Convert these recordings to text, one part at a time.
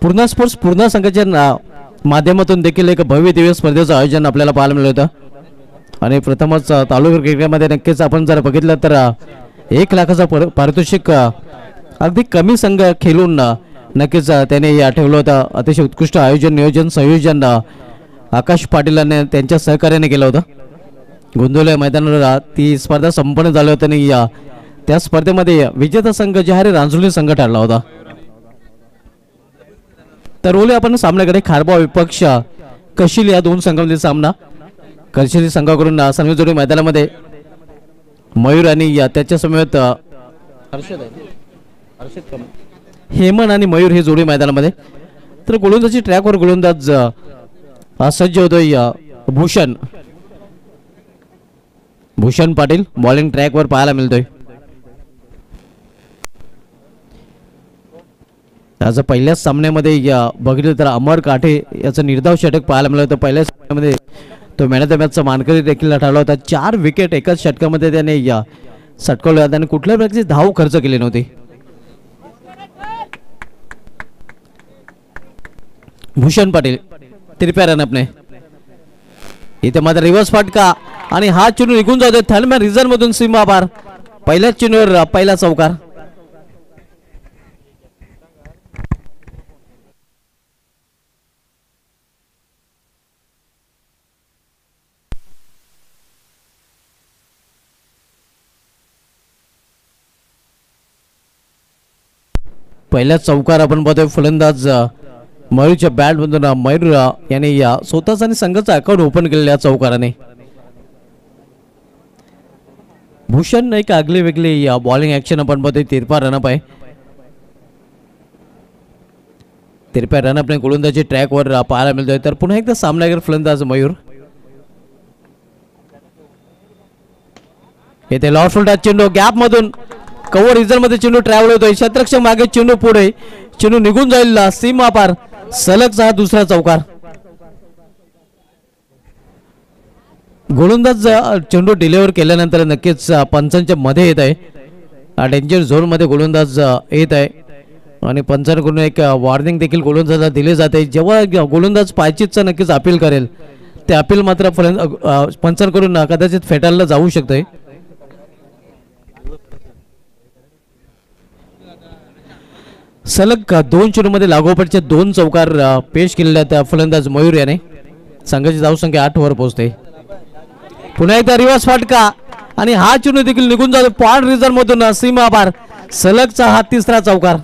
Purna sports Purna संघाच्या माध्यमातून देखील एक भव्य दिव्य स्पर्धेचं आयोजन आपल्याला पाहायला मिळालं होतं आणि प्रथमच तालुका क्रिकेटमध्ये नक्कीच आपण जर बघितलं तर 1 लाखाचा पारितोषिक अगदी कमी संघ खेळून नक्कीच त्याने ठेवलं होतं. अतिशय उत्कृष्ट आयोजन नियोजन संयोजन आकाश पाटीलांनी त्यांच्या सहकार्याने केलं होतं. गोंदवले मैदानावर ती स्पर्धा संपन्न झाली होती आणि त्या स्पर्धेमध्ये विजेता संघ जे आहे रांजोली संघ ठरला होता. तर बोलूया आपण सामन्याकडे. खारबा विपक्ष कशिल या दोन संघांमधील सामना. कशिल संघाकडून सनवेजोडी मैदानामध्ये मयूर आणि त्याच्या समेत हेमन आणि मयूर ही जोडी मैदानामध्ये. तर गोलंदाजी ट्रॅकवर गोलंदाज सज्ज होतोय भूषण पाटील. बॉलिंग ट्रॅकवर पाहायला मिळतोय. आज पहिल्याच सामन्यामध्ये बघितलं तर अमर काठे याचं निर्धाव षटक पाहायला मिळालं. पहिल्याच सामन्यामध्ये तो मॅन ऑफ द मॅचचा मानकरी देखील ठरला होता. 4 विकेट एकाच षटकामध्ये त्याने सटकवले आणि कुठल्याही प्रकारची धाव खर्च केली नव्हती. भूषण पाटील तिरप्या रनअपने इथे मात्र रिव्हर्स फटका आणि हा चेंडू निघून जातोय थर्डमॅन रिझर्व मधून सीमा पार. पहिल्याच चेंडूवर पहिला चौकार. पहिल्याच चौकार आपण पाहतोय. फलंदाज मयूरच्या बॅट मधून मयूर याने स्वतःच आणि संघाचं अकाउंट ओपन केलेल्या चौकाराने. भूषण एक आगली वेगळी बॉलिंग ऍक्शन आपण पाहतोय. तिरपा रनअप आहे. तिरप्या रनअपने गोलंदाजी ट्रॅकवर पाहायला मिळतोय. तर पुन्हा एकदा सामनावीर फलंदाज मयूर. येथे लॉस्ट फुलटा चेंडू गॅप मधून कव्हर रिझर्व मध्ये चेंडू ट्रॅव्हल होतोय. क्षेत्ररक्षक मागे चेंडू पुढे चेंडू निघून जाईल सीमा पार. सलगचा दुसरा चौकार. गोलंदाज चेंडू डिलिव्हर केल्यानंतर नक्कीच पंचांच्या मध्ये येत आहे. डेंजर झोन मध्ये गोलंदाज येत आहे आणि पंचांकडून एक वॉर्निंग देखील गोलंदाजाला दिली जाते. जेव्हा गोलंदाज पायचीतचा नक्कीच अपील करेल ते अपील मात्र पंचांकडून कदाचित फेटाळलं जाऊ शकते. सलग 2 चेंडूमध्ये लागोपाठचे 2 चौकार पेश केलेल्या त्या फलंदाज मयूर याने. संघाची धावसंख्या 8 वर पोहोचते. पुन्हा एकदा रिव्हर्स फटका आणि हा चेंडू देखील निघून जातो पॉइंट रिझर्व मधून सीमा पार. सलगचा हा तिसरा चौकार.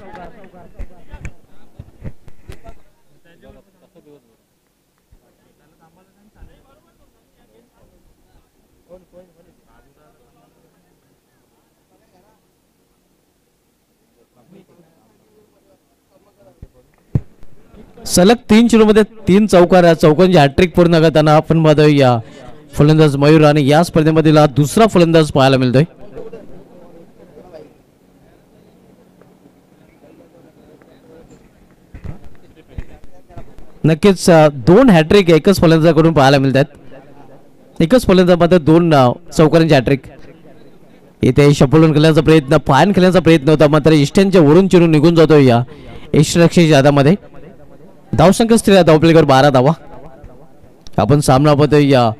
सलग 3 चेंडूमध्ये 3 चौकार. चौकांची हॅट्रिक पूर्ण करताना आपण बघतोय फलंदाज मयूर आणि या स्पर्धेमधील दुसरा फलंदाज पाहायला मिळतोय. नक्कीच 2 हॅट्रिक एकच फलंदाजाकडून पाहायला मिळतात. एकच फलंदाजामध्ये 2 चौकारांची हॅट्रिक. इथे शपलून खेळण्याचा प्रयत्न पायन खेळण्याचा प्रयत्न होता मात्र इष्टांच्या वरून चेंडू निघून जातो या इष्टरक्षकाच्या हातामध्ये. धावसंख्या स्थिर धावपलीवर 12 धावा. आपण सामना पाहतोय या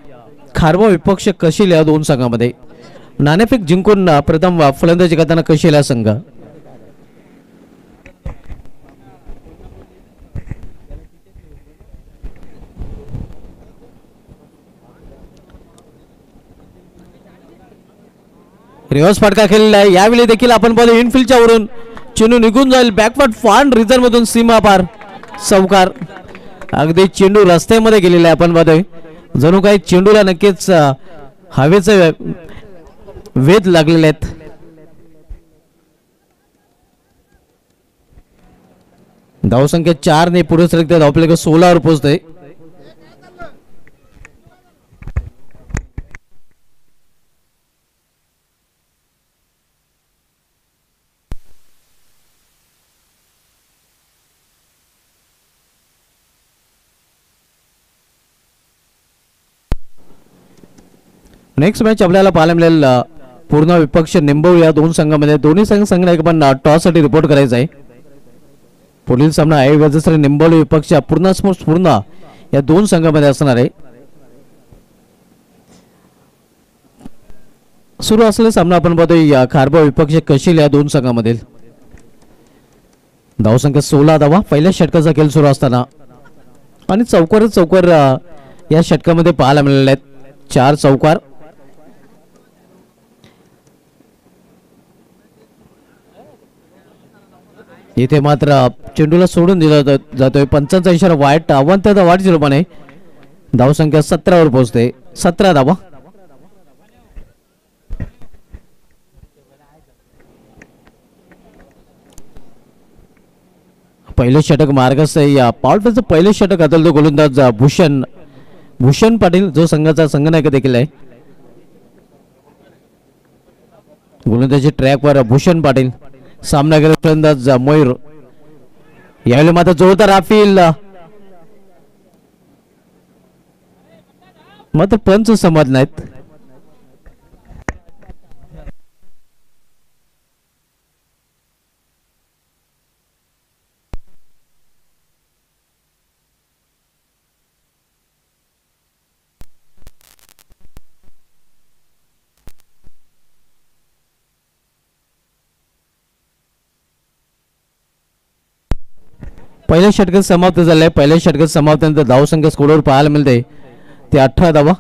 खारवा विपक्ष कशिल या 2 संघामध्ये. नाणेफेक जिंकून प्रथम फलंदाजी करताना कशिल हा संघ. रिव्हर्स फटका खेळलेला आहे. यावेळी देखील आपण पाहतो इनफिल्डच्या वरून चेंडू निघून जाईल बॅकवर्ड फॉर्न रिझर्व मधून सीमा पार. चौकार. अगदी चेंडू रस्त्यामध्ये गेलेला आहे. आपण बघतोय जणू काही चेंडूला नक्कीच हवेचे वेध लागलेले आहेत. धावसंख्या 4 ने पुढे सरकते. धावपले 16 वर पोहोचते. नेक्स्ट मॅच आपल्याला पाहायला मिळेल पूर्णा विपक्ष निंबव या 2 संघामध्ये. दोन्ही संघांना एक पण टॉस साठी रिपोर्ट करायचा आहे. पुढील सामना आहे वज्रश्री निंबोली विपक्ष पूर्णा स्पोर्ट्स पूर्णा या दोन संघामध्ये असणार आहे. सुरू असलेला सामना आपण पाहतोय या खारबा विपक्ष कशील या दोन संघांमधील. धावसंख्या 16 धावा पहिल्या षटकाचा खेळ सुरू असताना आणि चौकार या षटकामध्ये पाहायला मिळाले आहेत. 4 चौकार. इथे मात्र चेंडूला सोडून दिला जातोय. पंचांचा इशारा वाईट आव्हान त्या वाईट रूपाने धावसंख्या 17 वर पोहोचते. 17 धावा. पहिले षटक मार्गस्थ या पॉवरप्लेचं पहिले षटक हाताळतो तो गोलंदाज भूषण पाटील जो संघाचा संघनायक देखील आहे. गोलंदाजी ट्रॅकवर भूषण पाटील. सामना करत गोलंदाज मयूर. यावेळी मात्र जोरदार अपील मात्र पंच समज नाहीत. पहिल्या षटकात समाप्त झालंय. पहिल्या षटकात समाप्तीनंतर धावसंख्या स्कोरवर पाहायला मिळते ते 18 धावा.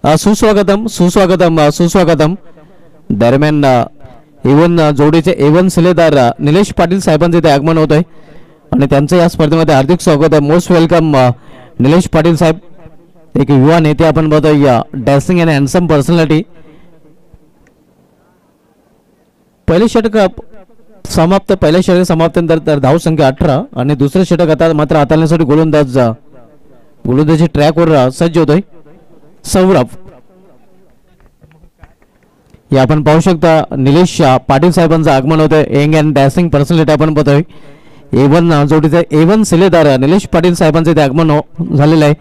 सुस्वागतम सुस्वागतम सुस्वागतम. दरम्यान एवन जोडीचे एवन शिलेदार निलेश पाटील साहेबांचे इथे आगमन होत आहे आणि त्यांचं या स्पर्धेमध्ये हार्दिक स्वागत आहे. मोस्ट वेलकम निलेश पाटील साहेब. एक युवा नेते आपण बघतोय या डॅसिंग अँड हँडसम पर्सनॅलिटी. पहिले षटक समाप्त. पहिल्या षटक समाप्तीनंतर धावसंख्या 18 आणि दुसरे षटक आता मात्र हाताळण्यासाठी गोलंदाजी ट्रॅकवर सज्ज होतोय सौरभ. या आपण पाहू शकता निलेश पाटील साहेबांचं आगमन होतंय. यंग अँड डॅसिंग पर्सनॅलिटी आपण बघतोय. एवन जोडीचे एवन शिलेदार निलेश पाटील साहेबांचे ते आगमन झालेलं आहे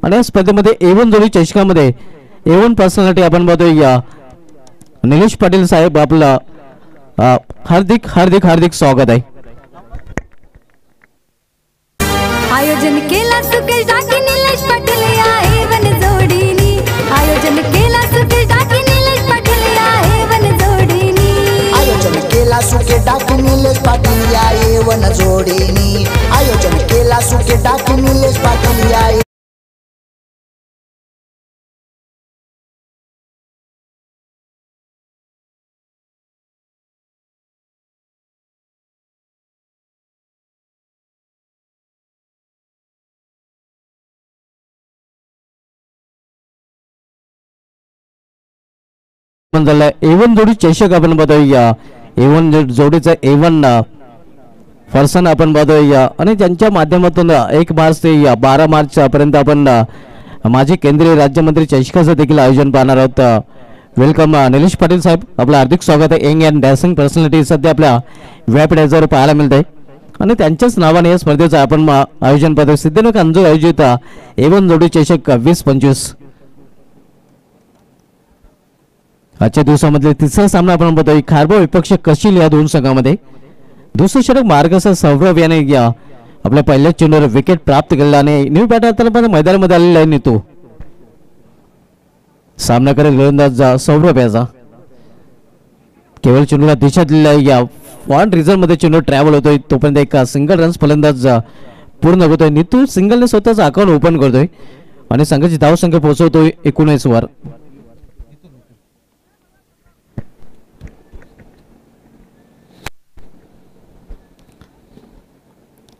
आणि या स्पर्धेमध्ये एवन जोडी चषकामध्ये एवन पर्सनॅलिटी आपण बघतोय या निलेश पाटील साहेब. आपलं हार्दिक हार्दिक हार्दिक स्वागत आहे. आयोजन केला सुकेश डाके निलेश पाटील या एवन जोडीनी. आयोजन केला सुकेश डाके निलेश पाटील या एवन जोडीनी. आयोजन केला सुके डाके निलेश पाटील या एवन जोडीनी. आयोजन केला सुके डाके निलेश पाटील या एवन जोडी चषक आपण बघतोय. एवन जोडीचा एवन पर्सन आपण बघतोय आणि त्यांच्या माध्यमातून 1 मार्च ते 12 मार्च पर्यंत आपण माजी केंद्रीय राज्यमंत्री चषकाचं देखील आयोजन पाहणार आहोत. वेलकम निलेश पाटील साहेब. आपलं हार्दिक स्वागत आहे. यंग अँड डॅसिंग पर्सनॅलिटी सध्या आपल्या व्यापडायझर पाहायला मिळते आणि त्यांच्याच नावाने या स्पर्धेचं आपण आयोजन पाहतोय. सिद्धेनक अंजू आयोजित एवन जोडी चषक 2025. आजच्या दिवसामध्ये तिसरा सामना आपण बघतोय खारबा विपक्ष कशील या दोन संघांमध्ये. दुसरे षटक मार्गस्थ सौरभ याने आपल्या पहिल्याच चेंडूवर विकेट प्राप्त केलेला आणि न्यू बॅटर मैदानामध्ये आलेला आहे नितू. सामना करेल गोलंदाज सौरभ याचा. केवळ चेंडूला दिशा दिलेल्या या फॉन रिझन मध्ये चेंडू ट्रॅव्हल होतोय तोपर्यंत एक सिंगल रन्स फलंदाज पूर्ण होतोय. नितू सिंगलने स्वतःचा अकाउंट ओपन करतोय आणि संघाची धावसंख्या पोहोचवतोय 19 वर.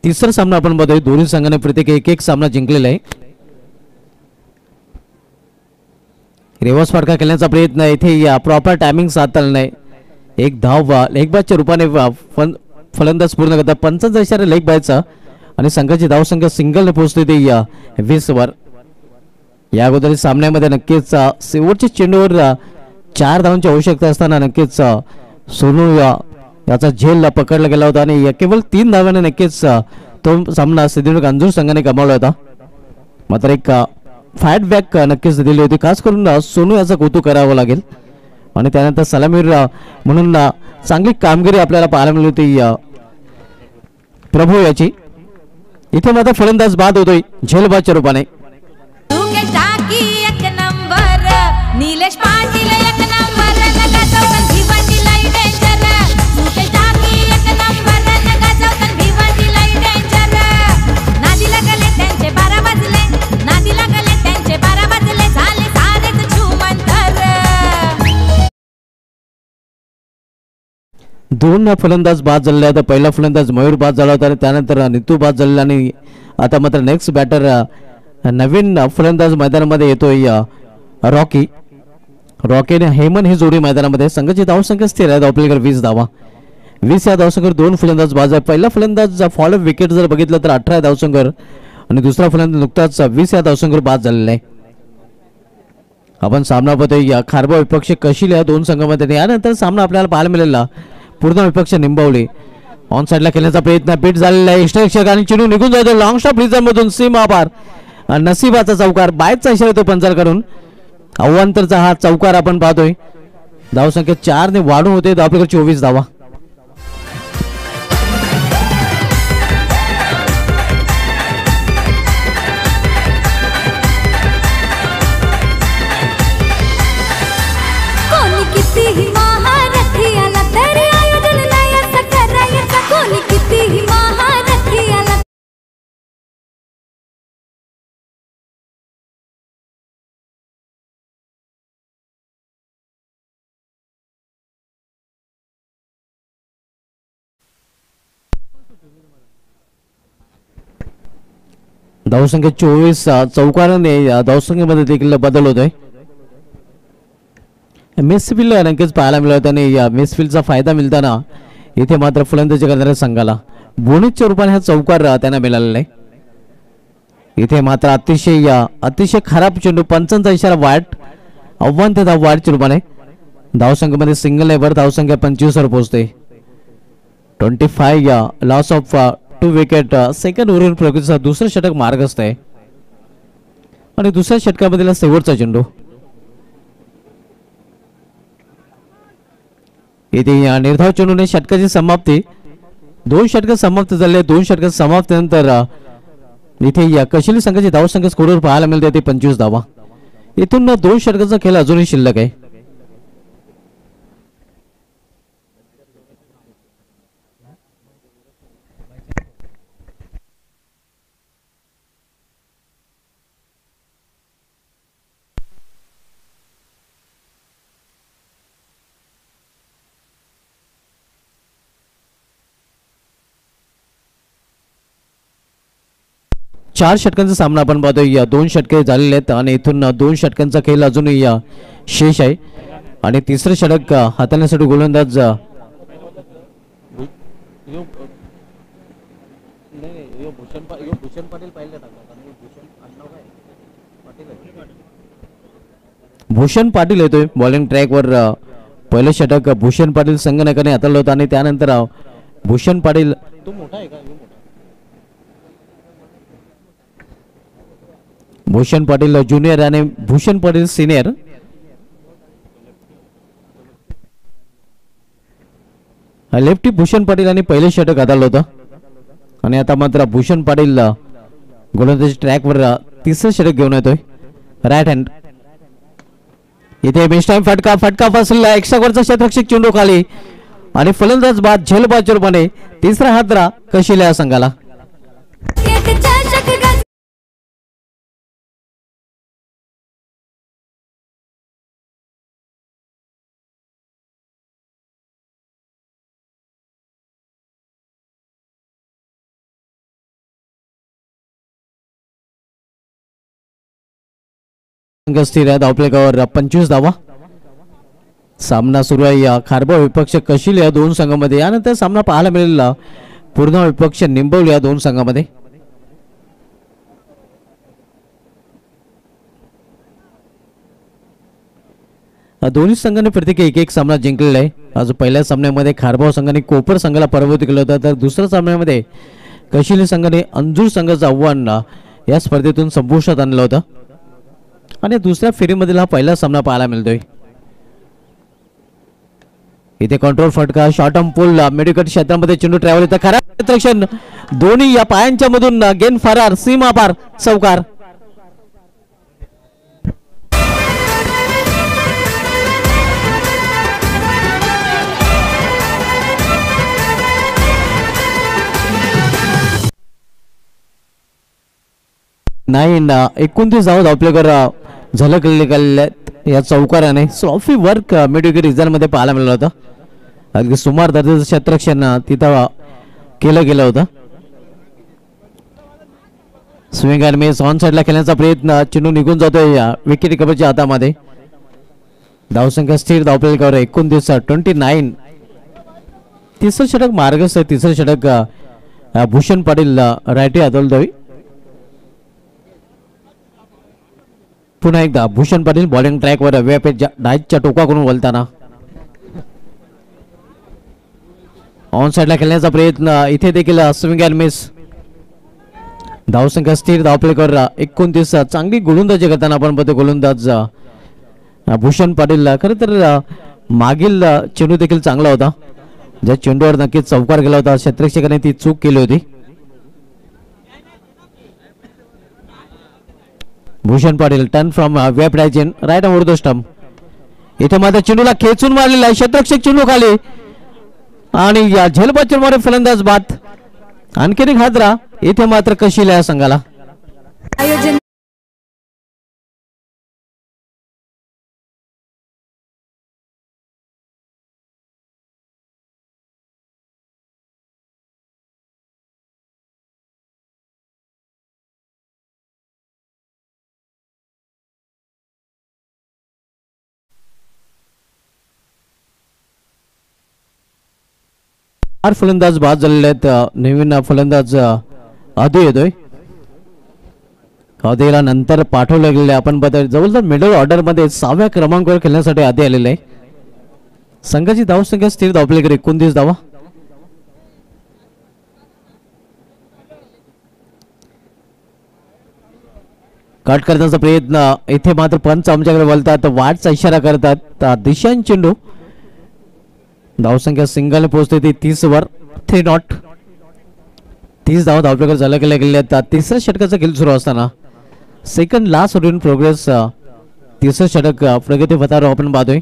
तिसरा सामना आपण बघतोय. दोन्ही संघाने प्रत्येक एक सामना जिंकलेला आहे. रिव्हर्स फटका खेळण्याचा प्रयत्न इथे प्रॉपर टायमिंग साधता नाही. एक धाव लेग बॅचच्या रूपाने फलंदाज पूर्ण करतात. 55 इशारा लेग बॅचचा आणि संघाची धावसंख्या सिंगलने पोहोचते ते 20 वर. या अगोदर सामन्यामध्ये नक्कीच शेवटच्या चेंडूवर 4 धावांची आवश्यकता असताना नक्कीच सोनू याचा झेल पकडला गेला होता आणि केवळ 3 धावांनी नक्कीच तो सामना सिद्धिविनायक अंजूर संघाने गमावला होता. मात्र एक फाईट बॅक नक्कीच दिली होती. खास करून सोनू याचं कौतुक करावं लागेल. आणि त्यानंतर सलामीर म्हणून चांगली कामगिरी आपल्याला पाहायला मिळाली होती प्रभू याची. इथे मात्र फलंदाज बाद होतोय झेलबाच्या रूपाने. एक नंबर निलेश पाटील एक नंबर नका चौकन भिवंडी लाई डेंजर मुकेश टाकी एक नंबर नका चौकन भिवंडी लाई डेंजर नादी लागले त्यांचे 12 वाजले नादी लागले त्यांचे 12 वाजले झाले सारेच छुमंतर. 2 फलंदाज बाद झालेले आहेत. पहिला फलंदाज मयूर बाद झाला होता आणि त्यानंतर नितू बाद झालेला आणि आता मात्र नेक्स्ट बॅटर नवीन फलंदाज मैदानामध्ये येतोय रॉकीने हेमन ही जोडी मैदानामध्ये. संघाची धावसंख्या स्थिर आहे. धावपलीकडे 20 धावा. 20 या धावसंख्येवर 2 फलंदाज बाद आहे. पहिला फलंदाज फॉलो विकेट जर बघितलं तर 18 धावसंख्येवर आणि दुसरा फलंदाज नुकताच 20 या धावसंख्येवर बाद झालेला आहे. आपण सामना बघतोय खारबा विपक्ष कशील या 2 संघामध्ये. यानंतर सामना आपल्याला पाहायला मिळाला पूर्ण विपक्ष निंबावली. ऑन साइडला खेळण्याचा प्रयत्न बीट झालेला आहे. एक्स्ट्रा आणि चिनू निघून जातो लॉंग स्टॉप रिझन मधून सीमा पार. नसीबाचा चौकार बायचा इशारा येतो पंचालकडून. अवांतरचा हा चौकार आपण पाहतोय. धावसंख्या 4 ने वाढून होते. आपल्याकडे 24 धावा. कोणी कितीही महारथी आला तरी आयोजन नाही असं करायचं. कोणी कितीही महारथी आला धावसंख्या 24 चौकाराने धावसंख्येमध्ये देखील बदल होतोय. मिसफील्ड नक्कीच पाहायला मिळत आणि या मिसफील्डचा फायदा मिळताना इथे मात्र फलंदाजी करणाऱ्या संघाला बोनसच्या रूपाने हा चौकार त्यांना मिळालेला आहे. इथे मात्र अतिशय खराब चेंडू. पंचांचा इशारा वाईट आव्हान ते धाव वाईटच्या रूपाने. धावसंख्येमध्ये सिंगल लेबर धावसंख्या 25 वर पोहोचते. 25 loss of 2 wicket. Second over प्रगतीचा दुसरं षटक मार्गस्थ आहे आणि दुसऱ्या षटकामधील शेवटचा चेंडू. इथे या निर्धाव चेंडूने षटकाची समाप्ती. 2 षटक समाप्त झाले. 2 षटक समाप्तीनंतर इथे या कशिली संघाची धावसंख्या स्कोरवर पाहायला मिळते ती 25 धावा. इथून 2 षटकाचा खेळ अजूनही शिल्लक आहे. चार षटकांचा सामना आपण पाहतोय. 2 षटके झालेले आहेत आणि इथून 2 षटकांचा खेळ अजूनही शेष आहे आणि तिसरं षटक हाताळण्यासाठी गोलंदाज भूषण पाटील येतोय बॉलिंग ट्रॅकवर. पहिलं षटक भूषण पाटील संघनायकाने हाताळलं होतं आणि त्यानंतर भूषण पाटील भूषण पाटील ज्युनियर आणि भूषण पाटील सिनियर. लेफ्टी भूषण पाटील आणि पहिले षटक हाताळलं होतं आणि आता मात्र भूषण पाटील गोलंदाजी ट्रॅकवर तिसरं षटक घेऊन येतोय राईट हँड. इथे बेस्ट टाइम फटका फसलेला. एक्स्ट्रा वरचा क्षेत्ररक्षक चेंडू खाली आणि फलंदाज बाद झेलबाच्या रूपाने तिसरा हादरा कशील या संघाला. स्थिर आहे. धावफलकावर 25 धावा. सामना सुरू आहे या खारबा विपक्ष कशील या 2 संघांमध्ये. यानंतर सामना पाहायला मिळेल पूर्ण विपक्ष निंबवली या 2 संघांमध्ये. दोन्ही संघांनी प्रत्येकी एक एक सामना जिंकलेला आहे. आज पहिल्या सामन्यामध्ये खारबाव संघाने कोपर संघाला पराभूत केलं होतं, तर दुसऱ्या सामन्यामध्ये कशिली संघाने अंजूर संघाचं आव्हान या स्पर्धेतून संपुष्टात आणलं होतं आणि दुसऱ्या फेरीमधील हा पहिला सामना पाहायला मिळतोय. इथे कंट्रोल फटका, शॉर्ट ऑन पुल, मेडिकल क्षेत्रामध्ये चेंडू ट्रॅव्हल येतं, खरा क्षेत्ररक्षण, दोन्ही या पायांच्या मधून गेन फरार, सीमा पार, चौकार. नाही 29 धावा धावपलेकर झलकले या चौकाराने. सॉफी वर्क मेडिकल रिझल्ट मध्ये पाहायला मिळालं होतं. अगदी सुमार दर्जाचं क्षेत्ररक्षण तिथं केलं गेलं होतं. स्विंग अँड मिस, ऑन साईडला खेळण्याचा प्रयत्न, चेंडू निघून जातोय या विकेट किपरच्या हातामध्ये. धावसंख्या स्थिर, धावपलेकर 29. तिसरं षटक मार्गस्थ, तिसरं षटक भूषण पाटील रायटी हातोलतोय. पुन्हा एकदा भूषण पाटील बॉलिंग ट्रॅकवर डायच्या टोका करून वलताना. ऑन साईडला खेळण्याचा प्रयत्न, इथे देखील स्विंग अँड मिस. धावसंख्या स्थिर, धावपलेकर 29. चांगली गोलंदाजी करताना आपण बघतो गोलंदाज भूषण पाटील. खरं तर मागील चेंडू देखील चांगला होता, ज्या चेंडूवर नक्कीच चौकार गेला होता, क्षेत्ररक्षकाने ती चूक केली होती. भूषण पाटील टर्न फ्रॉम वेब डायजेन राईट ओव्हर द स्टंप. इथे मात्र चेंडूला खेचून मारलेला आहे, क्षेत्ररक्षक चेंडू खाली आणि या झेलबादच्या मारे फलंदाज बाद. आणखीन एक हादरा इथे मात्र कशीला या संघाला. आयोजन फलंदाज बाद झालेले आहेत. नवीन फलंदाज आदू येतोय. आदीला नंतर पाठवलं गेले. आपण जवळजवळ मिडल ऑर्डर मध्ये 6व्या क्रमांकावर खेळण्यासाठी आधी आलेले आहे. संघाची धावसंख्या स्थिर, धावपलेकर 29 धावा. कट करण्याचा प्रयत्न, इथे मात्र पंच आमच्याकडे बोलतात, वाटचा इशारा करतात. दिशांत चेंडू, धावसंख्या सिंगल पोहोचते ती 30 वर. 3 नॉट. 30 धावा धावपलेकर झालं गेले आहेत. तिसऱ्या षटकाचा खेळ सुरू असताना सेकंड लास्ट इन प्रोग्रेस. तिसरं षटक प्रगती पथावर आपण पाहतोय.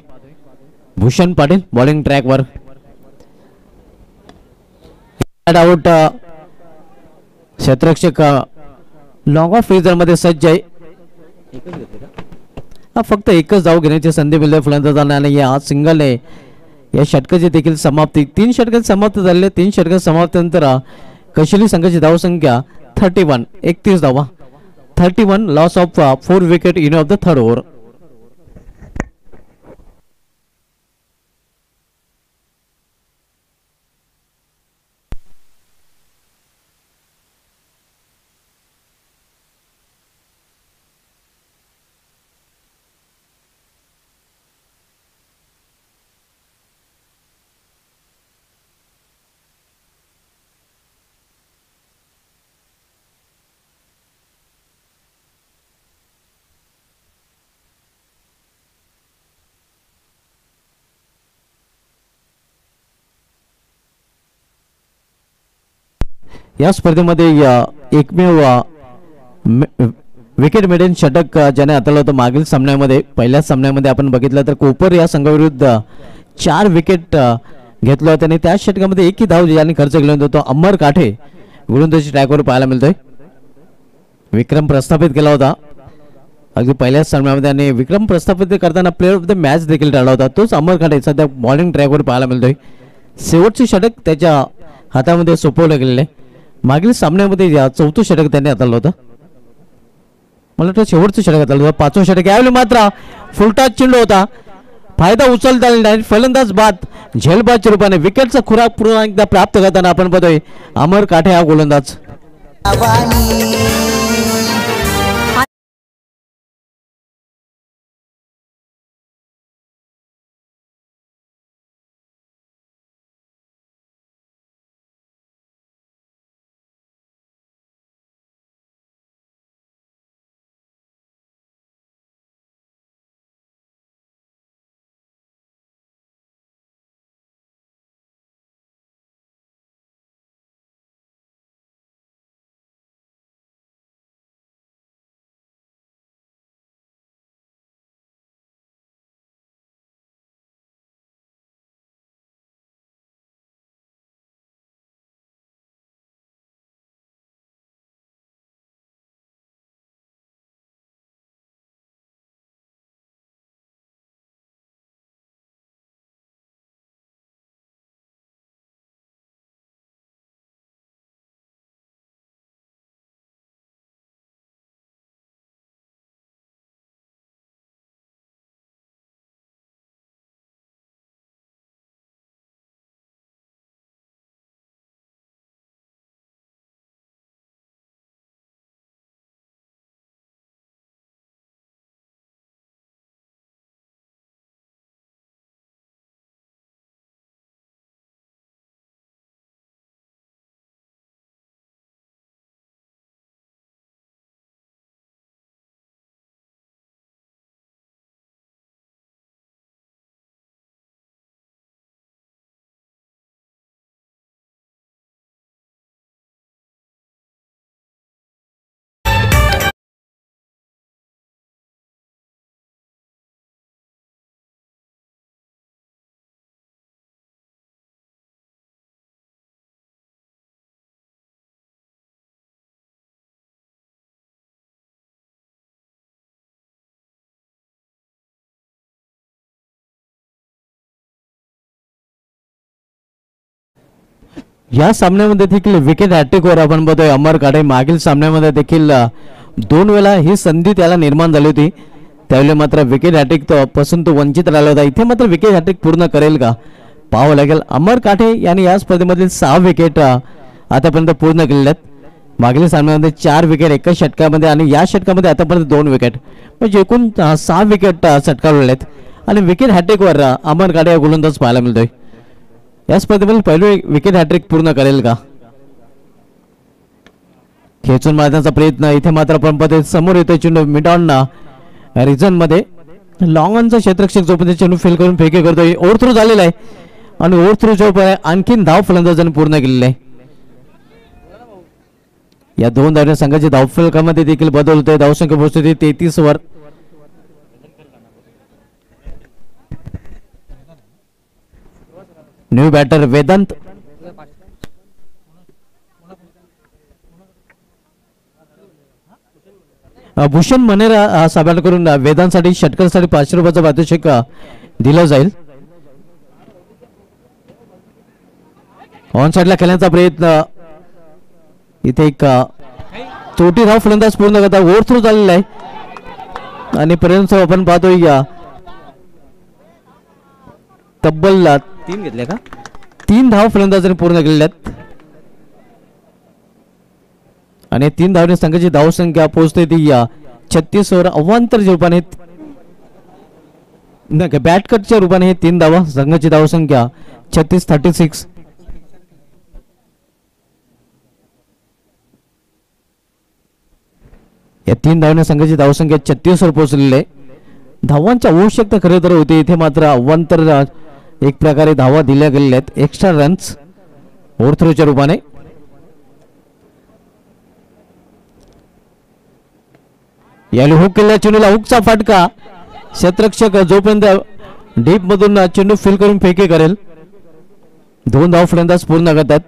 भूषण पाटील बॉलिंग ट्रॅकवर. आउट. क्षेत्ररक्षक लॉंग ऑफ फ्रीजर मध्ये सज्ज आहे. फक्त एकच धाव घेण्याची संधी मिळते फलंदाजांना आणि या सिंगल आहे या षटकाची देखील समाप्ती. 3 षटकात समाप्त झालेले. 3 षटकात समाप्तीनंतर कशिली संघाची धावसंख्या 31. 31 धावा. 31. Loss of 4 wicket in of the third over. या स्पर्धेमध्ये एकमेव विकेट मेडन षटक ज्याने हाताळलं होतं मागील सामन्यामध्ये. पहिल्या सामन्यामध्ये आपण बघितलं तर कोपर या संघाविरुद्ध 4 विकेट घेतलं होतं आणि त्या षटकामध्ये एकही धाव ज्याने खर्च केला होता तो अमर काठे गोलंदाजी ट्रॅकवर पाहायला मिळतोय. विक्रम प्रस्थापित केला होता अगदी पहिल्याच सामन्यामध्ये आणि विक्रम प्रस्थापित करताना प्लेअर ऑफ द मॅच देखील टाळला होता. तोच अमर काठे सध्या बॉलिंग ट्रॅकवर पाहायला मिळतोय. शेवटचे षटक त्याच्या हातामध्ये सोपवलं गेलेलं आहे. मागील सामन्यामध्ये 4थं षटक त्यांनी हाताळलं होतं. मला वाटतं शेवटचं षटक हाताळलं होतं. 5वं षटक यावेळी मात्र फुलटाच चेंडू होता. फायदा उचलता आला नाही. फलंदाज बाद. झेलबादच्या रूपाने विकेटचा खुराक पुन्हा एकदा प्राप्त करताना आपण बघतोय अमर काठे हा गोलंदाज. या सामन्यामध्ये देखील विकेट हॅट्रिकवर आपण बघतोय अमर काटे. मागील सामन्यामध्ये देखील 2 वेळा ही संधी त्याला निर्माण झाली होती, त्यावेळी मात्र विकेट हॅट्रिक पासून तो वंचित राहिला होता. इथे मात्र विकेट हॅट्रिक पूर्ण करेल का पाहावं लागेल. अमर काटे यांनी या स्पर्धेमधील 6 विकेट आतापर्यंत पूर्ण केलेल्या आहेत. मागील सामन्यामध्ये 4 विकेट एकाच षटकामध्ये आणि या षटकामध्ये आतापर्यंत 2 विकेट, म्हणजे एकूण 6 विकेट षटकावलेले आहेत. आणि विकेट हॅट्रिकवर अमर काटे या गोलंदाज पाहायला मिळतोय. या स्पर्धेमध्ये पहिले विकेट हॅट्रिक पूर्ण करेल का. खेचून मारण्याचा प्रयत्न, इथे मात्र पंपत समोर येतोय चेंडू मिडॉन रिझन मध्ये. लॉंग ऑनचा क्षेत्ररक्षक जोपर्यंत चेंडू फेल करून फेके करतोय. ओव्हर थ्रू झालेला आहे आणि ओव्हर थ्रू जोपर्यंत आणखीन धाव फलंदाजांनी पूर्ण केलेले आहे. या 2 धावण्या संघाची धावफलकामध्ये देखील बदल होतोय. धावसंख्या पोहोचते 33 वर. New batter Vedant. भूषण मनेरा साबाड करून वेदांसाठी षटकासाठी 500 रुपयाचा पारितोषिक दिलं जाईल. ऑन साइडला खेळण्याचा प्रयत्न, इथे एक चोटी धाव फलंदाज पूर्ण करता. ओव्हर थ्रू झालेला आहे आणि पर्यंत आपण पाहतोय तब्बल 3 घेतले का 3 धाव फलंदाजांनी पूर्ण केलेल्या आहेत आणि 3 धावने संघाची धावसंख्या पोहोचते ती 36 वर. अवांतर रूपाने बॅट कटच्या रूपाने हे 3 धावा. संघाची धावसंख्या 36. या 3 धावने संघाची धावसंख्या 36 वर पोहोचलेली आहे. धावांची आवश्यकता खरं तर होती, इथे मात्र अवांतर एक प्रकारे धावा दिल्या गेलेल्या आहेत. एक्स्ट्रा रन्स ओव्हर थ्रोच्या रूपाने. याला हुक केलेल्या चेंडूला हुकचा फटका. क्षेत्ररक्षक जोपर्यंत डीप मधून चेंडू फिल करून फेके करेल. 2 धाव फलंदाज पूर्ण करतात.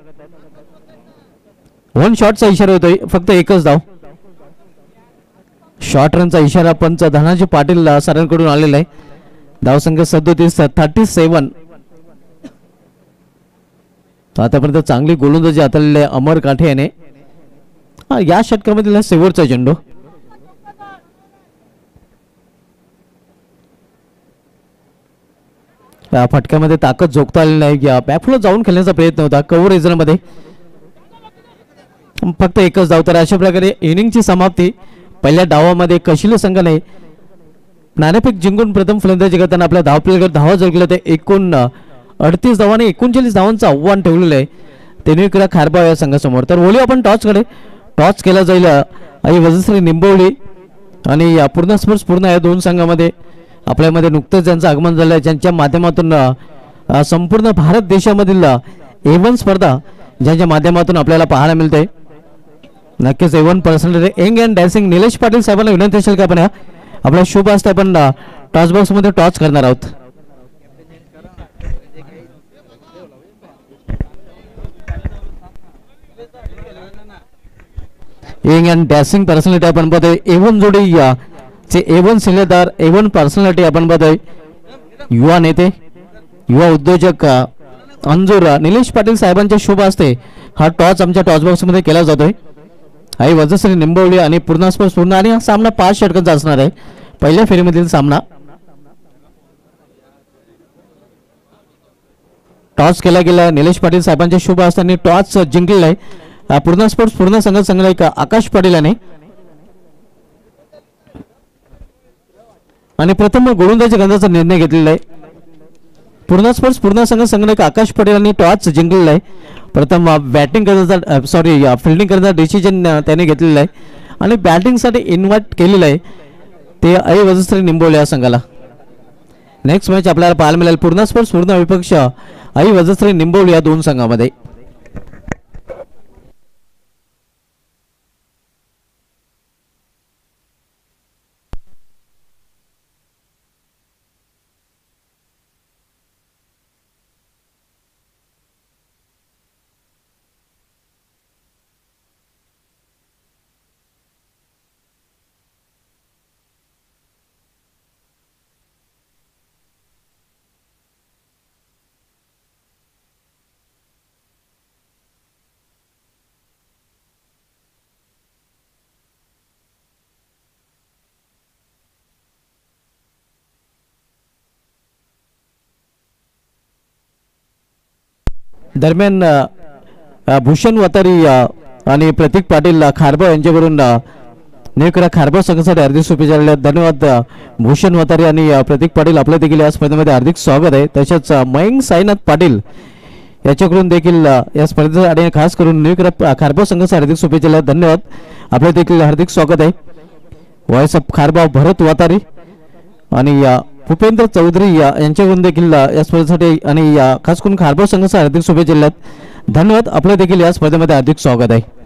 1 शॉटचा इशारा होतोय, फक्त एकच धाव. शॉर्ट रनचा इशारा पंच धनाजी पाटील सरांकडून आलेला आहे. धावसंख्या 37. आतापर्यंत चांगली गोलंदाजी हाताळलेली आहे अमर काठे याने. या षटकामधील शेवटचा चेंडू. या फटक्यामध्ये ताकद झोकता आलेली नाही. या बॅफलो जाऊन खेळण्याचा प्रयत्न होता कव्हर रिजनमध्ये, फक्त एकच धाव. तर अशा प्रकारे इनिंगची समाप्ती पहिल्या डावामध्ये कशिले संघाने नाणेफेक जिंकून प्रथम फलंदाजी करताना आपल्या धावपलीकडे धावा जोडल्या. ते एकूण 38 धावांनी 39 धावांचं आव्हान ठेवलेलं आहे तेनिक्रा खारबाव या संघासमोर. तर बोलू आपण टॉसकडे. टॉस केला जाईल आई वजश्री निंबवली आणि पूर्ण स्पोर्ट्स पूर्ण या 2 संघामध्ये आपल्यामध्ये नुकतंच ज्यांचं आगमन झालं आहे, ज्यांच्या माध्यमातून संपूर्ण भारत देशामधील A1 स्पर्धा ज्यांच्या माध्यमातून आपल्याला पाहायला मिळते. नक्कीच A1 personality young and dancing Nilesh Patil साहेबांना विनंती असेल की आपण आपला शुभ असते आपण टॉस बॉक्स मध्ये टॉस करणार आहोत. यंग अँड डॅन्सिंग पर्सनॅलिटी आपण बघतोय. A1 जोडी चे A1 शिलेदार A1 पर्सनॅलिटी आपण बघतोय. युवा नेते युवा उद्योजक अंजूर निलेश पाटील साहेबांच्या शुभ असते हा टॉस आमच्या टॉस बॉक्स मध्ये केला जातोय. आई वजश्री निंबवली आणि पूर्ण स्पोर्ट्स पूर्ण आणि हा सामना 5 षटकांचा असणार आहे. पहिल्या फेरीमधील सामना. टॉस केला गेला निलेश पाटील साहेबांच्या शुभ असताना टॉस जिंकलेला आहे पूर्ण स्पोर्ट्स पूर्ण संघाचा आकाश पाटील याने. आणि प्रथम गोलंदाजी गंधाचा निर्णय घेतलेला आहे. पूर्ण स्पोर्ट्स पूर्ण संघाचा आकाश पाटील यांनी टॉस जिंकलेला आहे. प्रथम बॅटिंग करण्याचा फिल्डिंग करण्याचा डिसिजन त्याने घेतलेला आहे आणि बॅटिंगसाठी इन्व्हाइट केलेलं आहे ते आई वजश्री निंबवले या संघाला. नेक्स्ट मॅच आपल्याला पाहायला मिळेल पूर्ण स्पोर्ट्स पूर्ण विपक्ष आई वजश्री निंबवली या 2 संघामध्ये. दरम्यान भूषण वतारी आणि प्रतीक पाटील खारबा यांच्याकडून नेकरा खारबा संघासाठी हार्दिक शुभेच्छा दिल्या. धन्यवाद भूषण वतारी आणि प्रतीक पाटील, आपलं देखील या स्पर्धेमध्ये हार्दिक स्वागत आहे. तसेच मयंक साईनाथ पाटील याच्याकडून देखील या स्पर्धेसाठी खास करून नेकरा खारबा संघासाठी हार्दिक शुभेच्छा दिल्या. धन्यवाद, आपलं देखील हार्दिक स्वागत आहे. व्हॉइस ऑफ खारबा भरत वतारी आणि भूपेंद्र चौधरी यांच्याकडून देखील या स्पर्धेसाठी आणि खास करून खारबा संघासाठी हार्दिक शुभेच्छा दिल्यात. धन्यवाद, आपलं देखील या स्पर्धेमध्ये हार्दिक स्वागत आहे.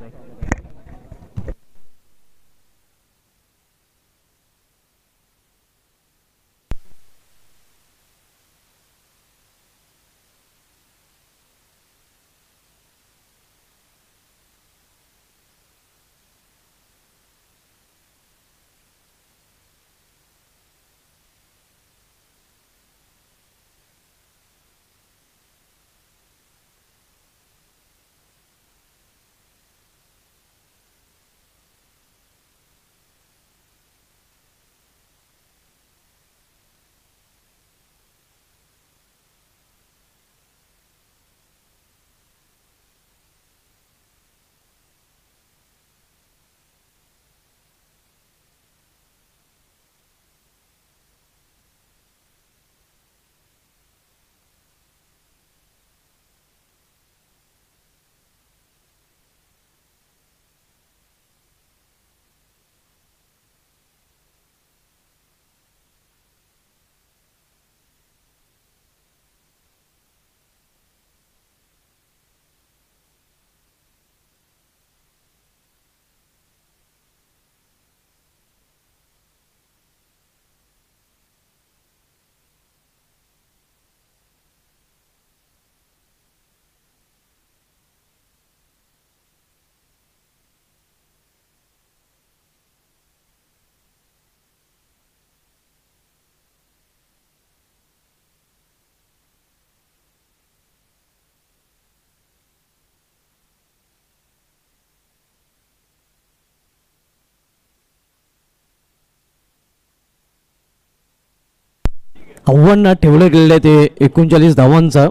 आव्हान ठेवलं गेलेलं ते 39 धावांचं.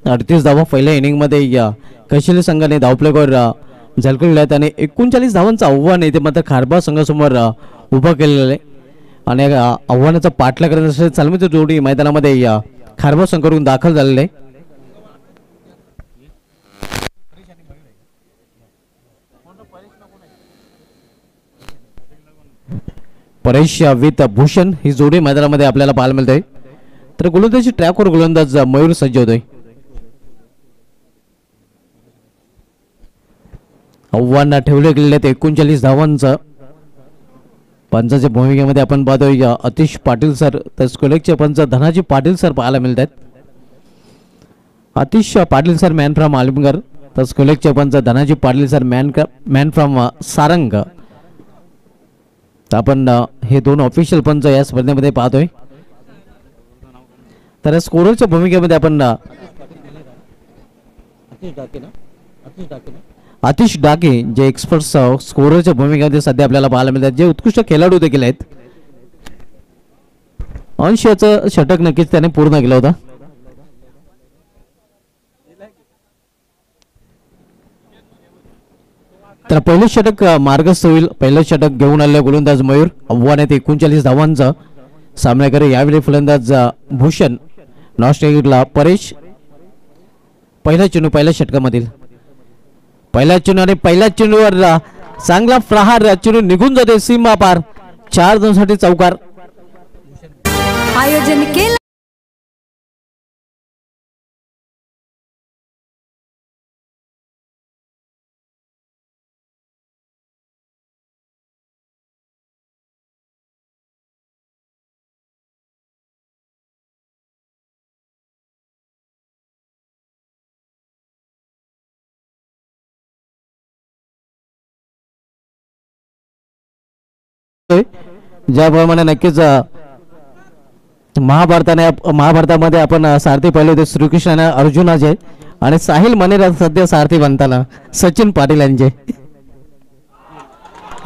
38 धावा पहिल्या इनिंगमध्ये या कैशल्य संघाने धावफलकावर झळकवलेल्या आहेत आणि 39 धावांचं आव्हान आहे ते मात्र खारबा संघासमोर उभं केलेलं आहे. आणि आव्हानाचा पाठलाग करण्यासाठी चालमीची जोडी मैदानामध्ये या खारबा संघाकडून दाखल झालेले आहे. परेश विथ भूषण ही जोडी मैदानामध्ये आपल्याला पाहायला मिळते. तर गोलंदाजी ट्रॅकवर गोलंदाज मयूर सज्ज होतोय. आव्हान ठेवले गेलेले 39 धावांचं. पंचाच्या भूमिकेमध्ये आपण पाहतोय अतिश पाटील सर, तर स्कोलेकचे पंच धनाजी पाटील सर पाहायला मिळत आहेत. अतिश Patil sir man from Alimgar, तर स्कोलेकचे पंच Dhanaji Patil sir man from Sarang. तर आपण हे दोन ऑफिशियल पंच या स्पर्धेमध्ये पाहतोय. तर स्कोररच्या भूमिकेमध्ये आपण आतिश डाके जे एक्सपर्ट स्कोररच्या भूमिकेमध्ये सध्या आपल्याला पाहायला मिळतात, जे उत्कृष्ट खेळाडू देखील आहेत. अंश याचं षटक नक्कीच त्याने पूर्ण केला होता. तर पहिलं षटक मार्गस्थ होईल. पहिलं षटक घेऊन आलेले गोलंदाज मयूर. आव्हान आहे 39 धावांचं. सामनाकडे यावेळी फलंदाज भूषण, नॉस्ट्रेलियाला परेश. पहिला चेंडू पहिल्या षटकामधील पहिला चेंडू आणि पहिल्या चेंडूवर चांगला प्रहार. चेंडू निघून जाते सीमा पार. 4 साठी चौकार. आयोजन केलं ज्याप्रमाणे नक्कीच महाभारतामध्ये आपण सारथी पाहिले होते श्रीकृष्ण आणि अर्जुनाचे, आणि साहिल मनेरा सध्या सारथी बनताना सचिन पाटील यांचे.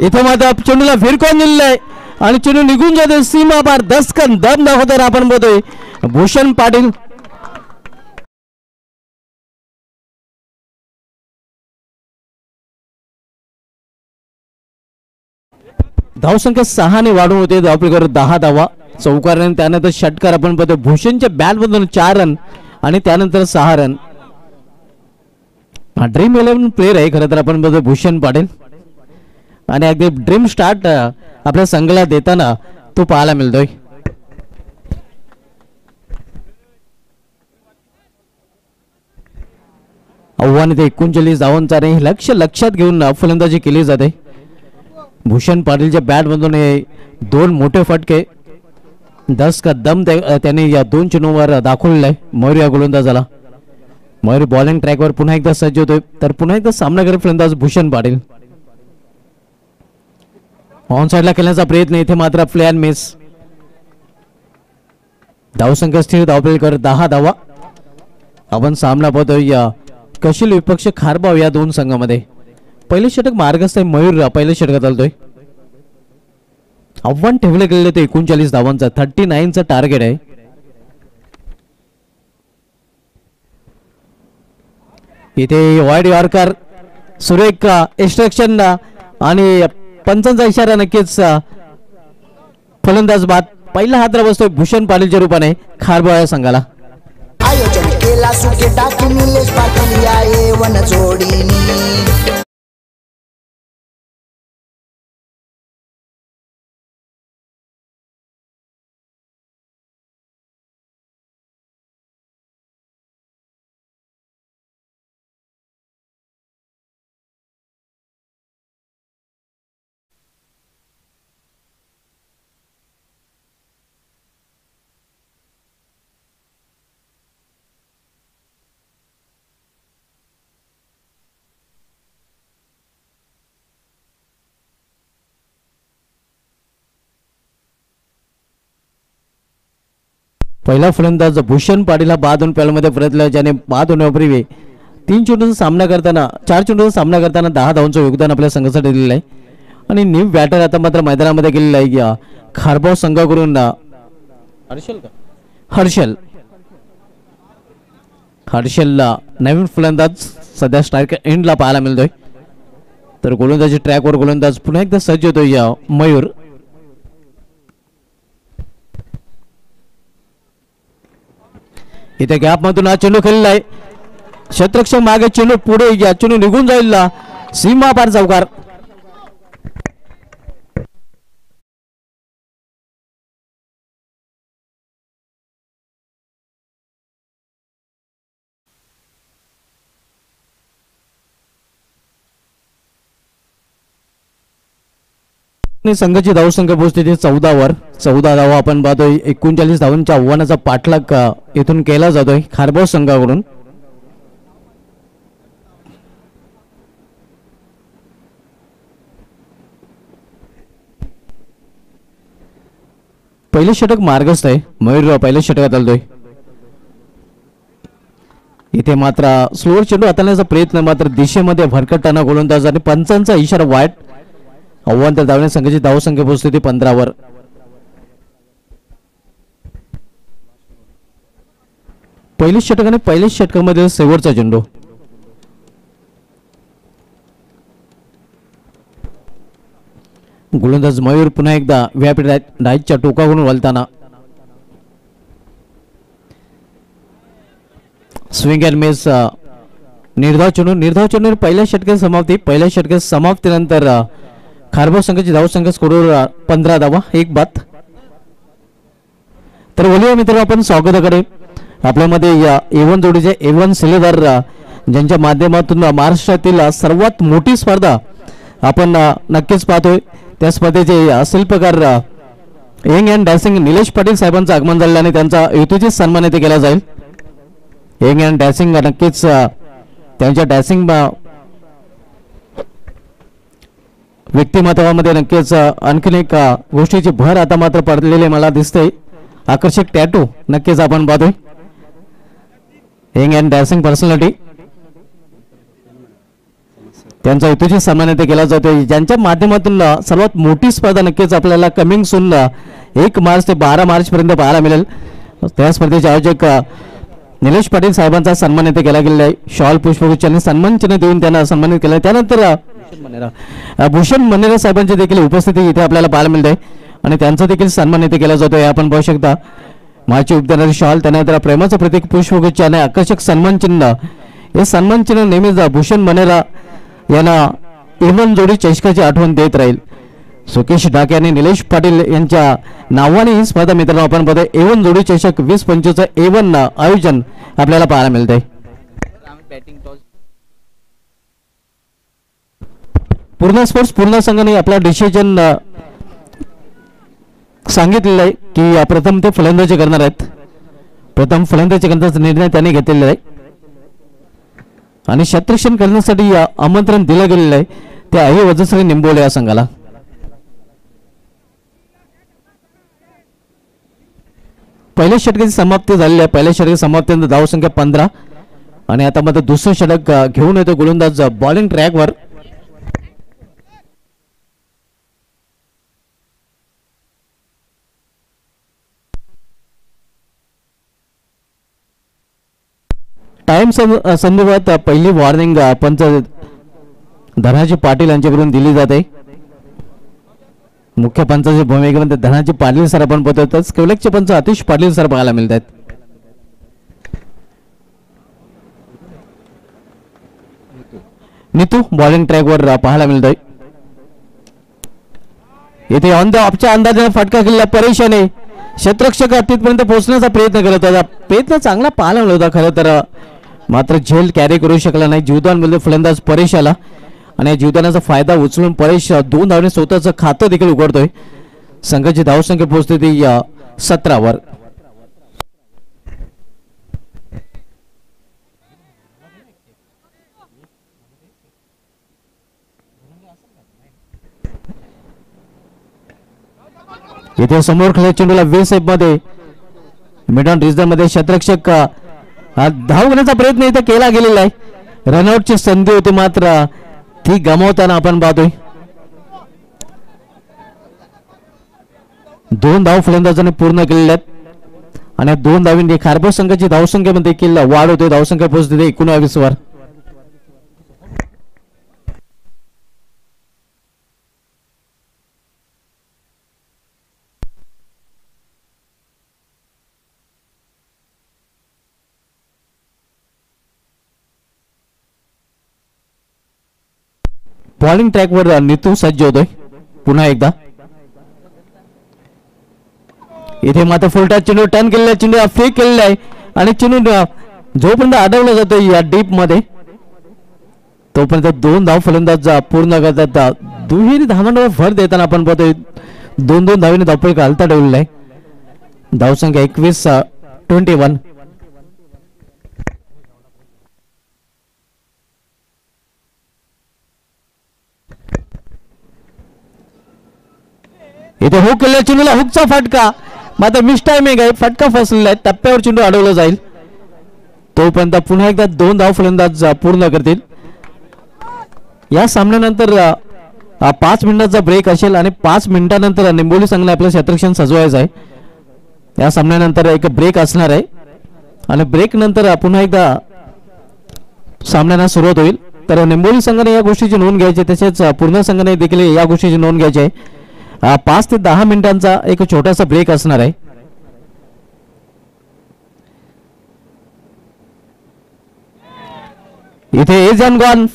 इथे मात्र चेंडूला फिरकून दिलेलं आणि चेंडू निघून जाते सीमा पार. दसकन दम दाखवताना आपण बघतोय भूषण पाटील. धावसंख्या 6 ने वाढून होते. धावपलीकडे 10 धावा, चौकार रन. त्यानंतर षटकार आपण पाहतो भूषणच्या बॅटमधून 4 रन आणि त्यानंतर 6 रन. ड्रीम 11 प्लेयर आहे खरं तर आपण बघतो भूषण पाटील आणि अगदी ड्रीम स्टार्ट आपल्या संघाला देताना तो पाहायला मिळतोय. आव्हान इथे 39 धावांचा लक्षात घेऊन फलंदाजी केली जाते. भूषण पाटीलच्या बॅटमधून हे 2 मोठे फटके 10 का दम त्याने या 2 चेंडूवर दाखवलेला आहे. मयूर या गोलंदाजाला. मयूर बॉलिंग ट्रॅकवर पुन्हा एकदा सज्ज होतोय. तर पुन्हा एकदा सामना करेल फलंदाज भूषण पाटील. ऑन साइडला खेळण्याचा प्रयत्न, इथे मात्र प्लेन मिस. धावसंख्या स्थिर, धावपलीकडे 10 धावा. आपण सामना पाहतोय या कशील विपक्ष खारबाव या 2 संघामध्ये. पहिले षटक मार्गस्थ आहे मयूर पहिल्या षटकात चालतोय. आव्हान ठेवले गेले ते 39 धावांचा 39चं टार्गेट आहे. इथे वाईड यॉर्कर सुरेख एक्स्ट्रॅक्शन आणि पंचांचा इशारा नक्कीच फलंदाज बाद. पहिला हात बसतोय भूषण पाटीलच्या रूपाने खारबाव या संघाला. आयोजन केला सुके टाकी निलेश पाटील या A1 जोडीनी. पहिला फलंदाज भूषण पाटील बाद होऊन पॅलमध्ये परतला, ज्याने बाद होण्यापूर्वी 3 चेंडूचा सामना करताना 4 चेंडूचा सामना करताना 10 धावांचं योगदान आपल्या संघासाठी दिलेलं आहे. आणि न्यू बॅटर आता मात्र मैदानामध्ये गेलेला आहे या खारबाव संघाकडून हर्षलला नवीन फलंदाज सध्या स्ट्रायकर एंडला पाहायला मिळतोय. तर गोलंदाजी ट्रॅकवर गोलंदाज पुन्हा एकदा सज्ज होतोय या मयूर. इथे गॅप मधून हा चेंडू खेळलेला आहे. क्षेत्ररक्षक मागे, चेंडू पुढे, या चेंडू निघून जाईल सीमा पार चौकार. संघाची धावसंख्या पोहोचते 14 वर. 14 धावा आपण पाहतोय. 39 धावांच्या आव्हानाचा पाठलाग इथून केला जातोय खारबाव संघाकडून. पहिले षटक मार्गस्थ आहे. मयूर पहिल्या षटकात आलतोय. इथे मात्र स्लोअर चेंडू हाताळण्याचा प्रयत्न, मात्र दिशेमध्ये भरकटताना गोलंदाज आणि पंचांचा इशारा वाईट. आव्हान तर धावणे संघाची धावसंख्या पोहोचते 15 वर. पहिल्या षटक आणि पहिल्या षटकामध्ये शेवटचा चेंडू. गोलंदाज मयूर पुन्हा एकदा व्यापीठ डायच्या टोकावरून वळताना स्विंग अँड मिस. निर्धाव चेंडू पहिल्या षटकात समाप्ती. पहिल्या षटकात समाप्तीनंतर खारबाव संघाची धावसंख्या स्कोरवर 15 धावा 1 बाद. तर बोलूया मित्रांनो आपण स्वागताकडे. आपल्यामध्ये या A1 जोडीचे A1 शिलेदार ज्यांच्या माध्यमातून महाराष्ट्रातील सर्वात मोठी स्पर्धा आपण नक्कीच पाहतोय, त्या स्पर्धेचे शिल्पकार young and dashing Nilesh Patil साहेबांचं आगमन झालं आणि त्यांचा युतीची सन्मान येथे केला जाईल. यंग अँड डॅशिंग नक्कीच त्यांच्या डॅशिंग व्यक्तिमत्वामध्ये नक्कीच आणखीन एक गोष्टीची भर आता मात्र पडलेले मला दिसते. आकर्षक टॅटू नक्कीच आपण पाहतोय. यंग अँड डॅशिंग पर्सनॅलिटी त्यांचा युतीची सन्मान येथे केला जातोय, ज्यांच्या माध्यमातून सर्वात मोठी स्पर्धा नक्कीच आपल्याला कमिंग सून 1 मार्च ते 12 मार्च पर्यंत पाहायला मिळेल. त्या स्पर्धेचे आयोजक निलेश पाटील साहेबांचा सन्मान येथे केला गेलेला आहे. शॉल पुष्पगुच्छ आणि सन्मान चिन्ह देऊन त्यांना सन्मानित केलं. त्यानंतर भूषण मनेरा साहेबांची देखील उपस्थिती इथे आपल्याला पाहायला मिळते आणि त्यांचा देखील सन्मान इथे केला जातो. आपण पाहू शकता माची उपदेणारी शॉल, त्यानंतर प्रेमाचं प्रतीक पुष्पगुच्छ आणि आकर्षक सन्मान चिन्ह. हे सन्मान चिन्ह नेहमीच भूषण मनेरा यांना एवन जोडी चषकाची आठवण देत राहील. सुकेश डाके आणि निलेश पाटील यांच्या नावाने ही स्पर्धा मित्रांनो आपण बघतोय. एवन जोडी चषक 20-25 एवन आयोजन आपल्याला पाहायला मिळते. पूर्ण स्पोर्ट्स पूर्ण संघाने आपला डिसिजन सांगितलेला आहे की प्रथम ते फलंदाजी करणार आहेत. प्रथम फलंदाजी करण्याचा निर्णय त्यांनी घेतलेला आहे आणि क्षेत्ररक्षण करण्यासाठी आमंत्रण दिलं गेलेलं आहे त्या आई वजसरी निंबोले या संघाला. पहिल्या षटकाची समाप्ती झालेली आहे. पहिल्या षटकाची समाप्तीनंतर धावसंख्या 15 आणि आता मध्ये दुसरं षटक घेऊन येतो गोलंदाज बॉलिंग ट्रॅकवर. टाइम संदर्भात पहिली वॉर्निंग पंच धनाजी पाटील यांच्याकडून दिली जाते. मुख्य पंचाची भूमिकेमध्ये धनाजी पाटील सर आपण बघतोय. केवलचे पंच आतिश पाटील सर पाहायला मिळत आहेत. नितू बॉलिंग ट्रॅकवर पाहायला मिळतोय. इथे ऑन द ऑफच्या अंदाजाने फटका केलेला परेशाने क्षेत्ररक्षक तिथपर्यंत पोहोचण्याचा प्रयत्न करत होता. प्रयत्न चांगला पाहायला मिळत होता खरं तर, मात्र झेल कॅरी करू शकला नाही. जीवदान मिळते फलंदाज परेश आला आणि या जीवदानाचा फायदा उचलून परेश 2 धावने स्वतःचं खातं देखील उघडतोय. संघाची धावसंख्या पोहोचते ती 17 इथे समोर खेळल्या चेंडूला वेसेप मध्ये मिड ऑन रिजन मध्ये क्षेत्ररक्षक धाव घेण्याचा प्रयत्न इथे केला गेलेला आहे. रनआउटची संधी होती मात्र ती गमावताना आपण पाहतोय. 2 धाव फलंदाजांनी पूर्ण केलेल्या आहेत आणि 2 धावींनी खारबो संघाची धावसंख्येमध्ये देखील वाढ होते. धावसंख्या पोहोचते 19 वर. बॉलिंग ट्रॅकवर नितू सज्ज होतोय पुन्हा एकदा. इथे मात्र फुलटा चेंडू टर्न केलेला, चेंडू फेक केलेला आहे आणि चेंडू जोपर्यंत अडवला जातो या डीप मध्ये तोपर्यंत 2 धाव फलंदाज पूर्ण करतात. दुहेरी धावांवर भर देताना आपण पाहतोय 2-2 धावीने धावपळ घालता ठेवलेला आहे. धावसंख्या 21-21. इथे हुक केलेल्या चेंडूला हुकचा फटका, मात्र मिस टायमिंग आहे. फटका फसलेला आहे. टप्प्यावर चेंडू अडवला जाईल. तोपर्यंत पुन्हा एकदा 2 धाव फलंदाज पूर्ण करतील. या सामन्यानंतर 5 मिनिटाचा ब्रेक असेल आणि 5 मिनिटानंतर निंबोली संघाने आपलं क्षेत्ररक्षण सजवायचं आहे. या सामन्यानंतर एक ब्रेक असणार आहे आणि ब्रेक नंतर पुन्हा एकदा सामन्याला सुरुवात होईल. तर निंबोली संघाने या गोष्टीची नोंद घ्यायची, तसेच पूर्ण संघाने देखील या गोष्टीची नोंद घ्यायची आहे. 5 ते 10 मिनिटांचा एक छोटासा ब्रेक असणार आहे. इथे एज अँड गॉन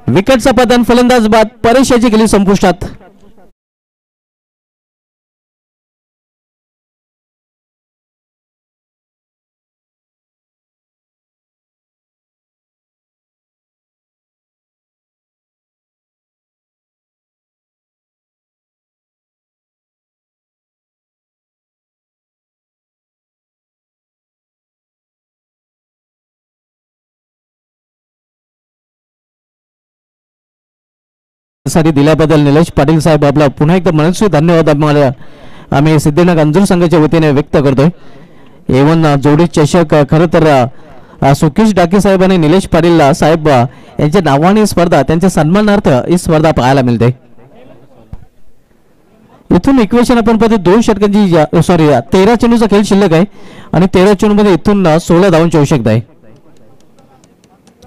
विकेटचा पतन, फलंदाज बाद, परेश याची गेली संपुष्टात. साठी दिल्याबद्दल निलेश पाटील साहेब आपला पुन्हा एकदा मनस्वी धन्यवाद आम्ही सिद्धीनगर अंजूर संघाच्या वतीने व्यक्त करतोय. एवन जोडी चषक खरं तर सुकेश डाके साहेब आणि निलेश पाटील साहेब यांच्या नावाने स्पर्धा, त्यांच्या सन्मानार्थ ही स्पर्धा पाहायला मिळते. इथून इक्वेशन आपण पाहतो 2 षटकांची 13 चेंडूचा खेळ शिल्लक आहे आणि 13 चेंडू मध्ये इथून 16 धावांची आवश्यकता आहे.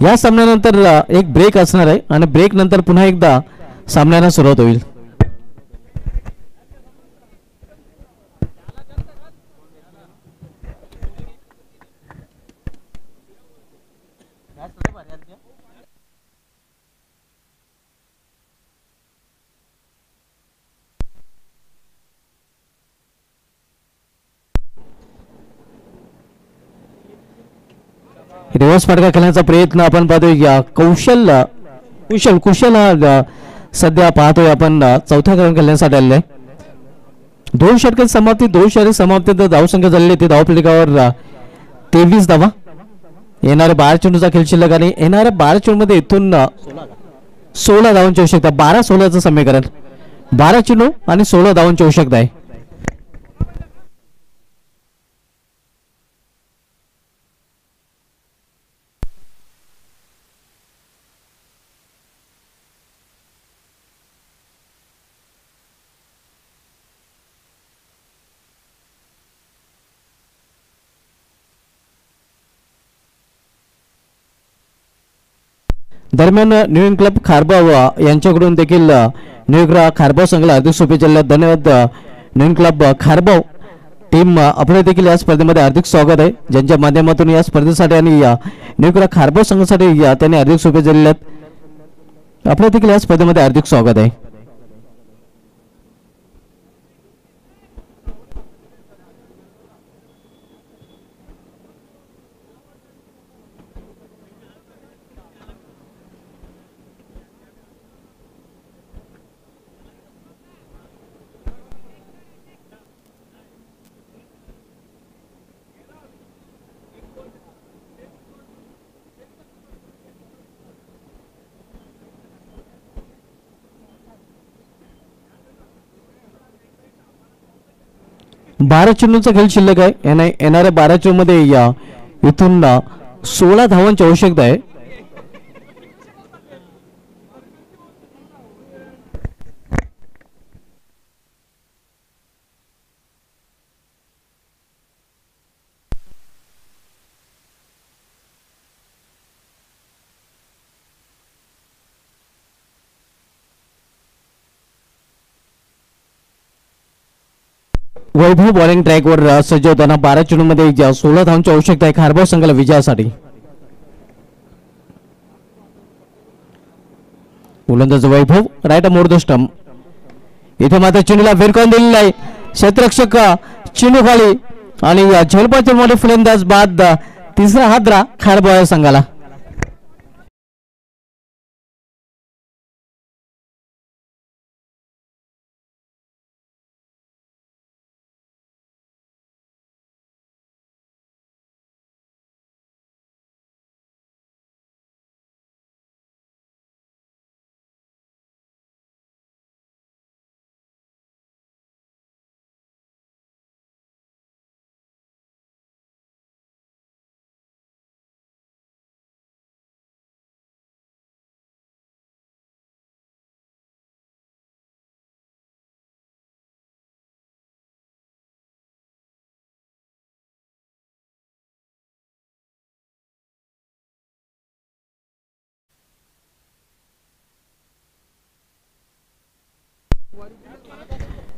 या सामन्यानंतर एक ब्रेक असणार आहे आणि ब्रेक नंतर पुन्हा एकदा सामन्याला सुरुवात होईल. रिव्हर्स फटका खेळण्याचा प्रयत्न आपण पाहतोय. या कुशल हा सध्या पाहतोय आपण चौथ्या क्रमांक खेळण्यासाठी आलेला आहे. 2 षटकांची समाप्ती, 2 षटक समाप्तीत धावसंख्या झालेली ते धावफलकावर 23 धावा. येणाऱ्या 12 चेंडूचा खेळ शिल्लक आणि येणाऱ्या 12 चेंडूमध्ये इथून 16 धावांची आवश्यकता. 12-16चं समीकरण, 12 चेंडू आणि 16 धावांची आवश्यकता आहे. दरम्यान न्यू क्लब खारबाव यांच्याकडून देखील न्यू खारबाव संघाला हार्दिक शुभेच्छा. धन्यवाद न्यू क्लब खारबाव टीम. आपले देखील या स्पर्धेमध्ये हार्दिक स्वागत आहे, ज्यांच्या माध्यमातून या स्पर्धेसाठी आणि न्यू खारबाव संघासाठी त्यांनी हार्दिक शुभेच्छा दिलेल्या आहेत. आपले देखील या स्पर्धेमध्ये हार्दिक स्वागत आहे. बारा चेंडूंचा खेळ शिल्लक आहे. येणाऱ्या 12 चेंडूमध्ये इथून 16 धावांची आवश्यकता आहे. वैभव बॉलिंग ट्रॅकवर सज्ज होताना 12 चेंडूमध्ये 16 धावांची आवश्यकता आहे खारबाव संघाला विजयासाठी. गोलंदाज वैभव राईट मोर द स्टंप. इथे मात्र चेंडूला फिरकावून दिलेला आहे. क्षेत्ररक्षक चेंडू खाली आणि झेलपाचे मोठे फलंदाज बाद. तिसरा हादरा खारबाव संघाला.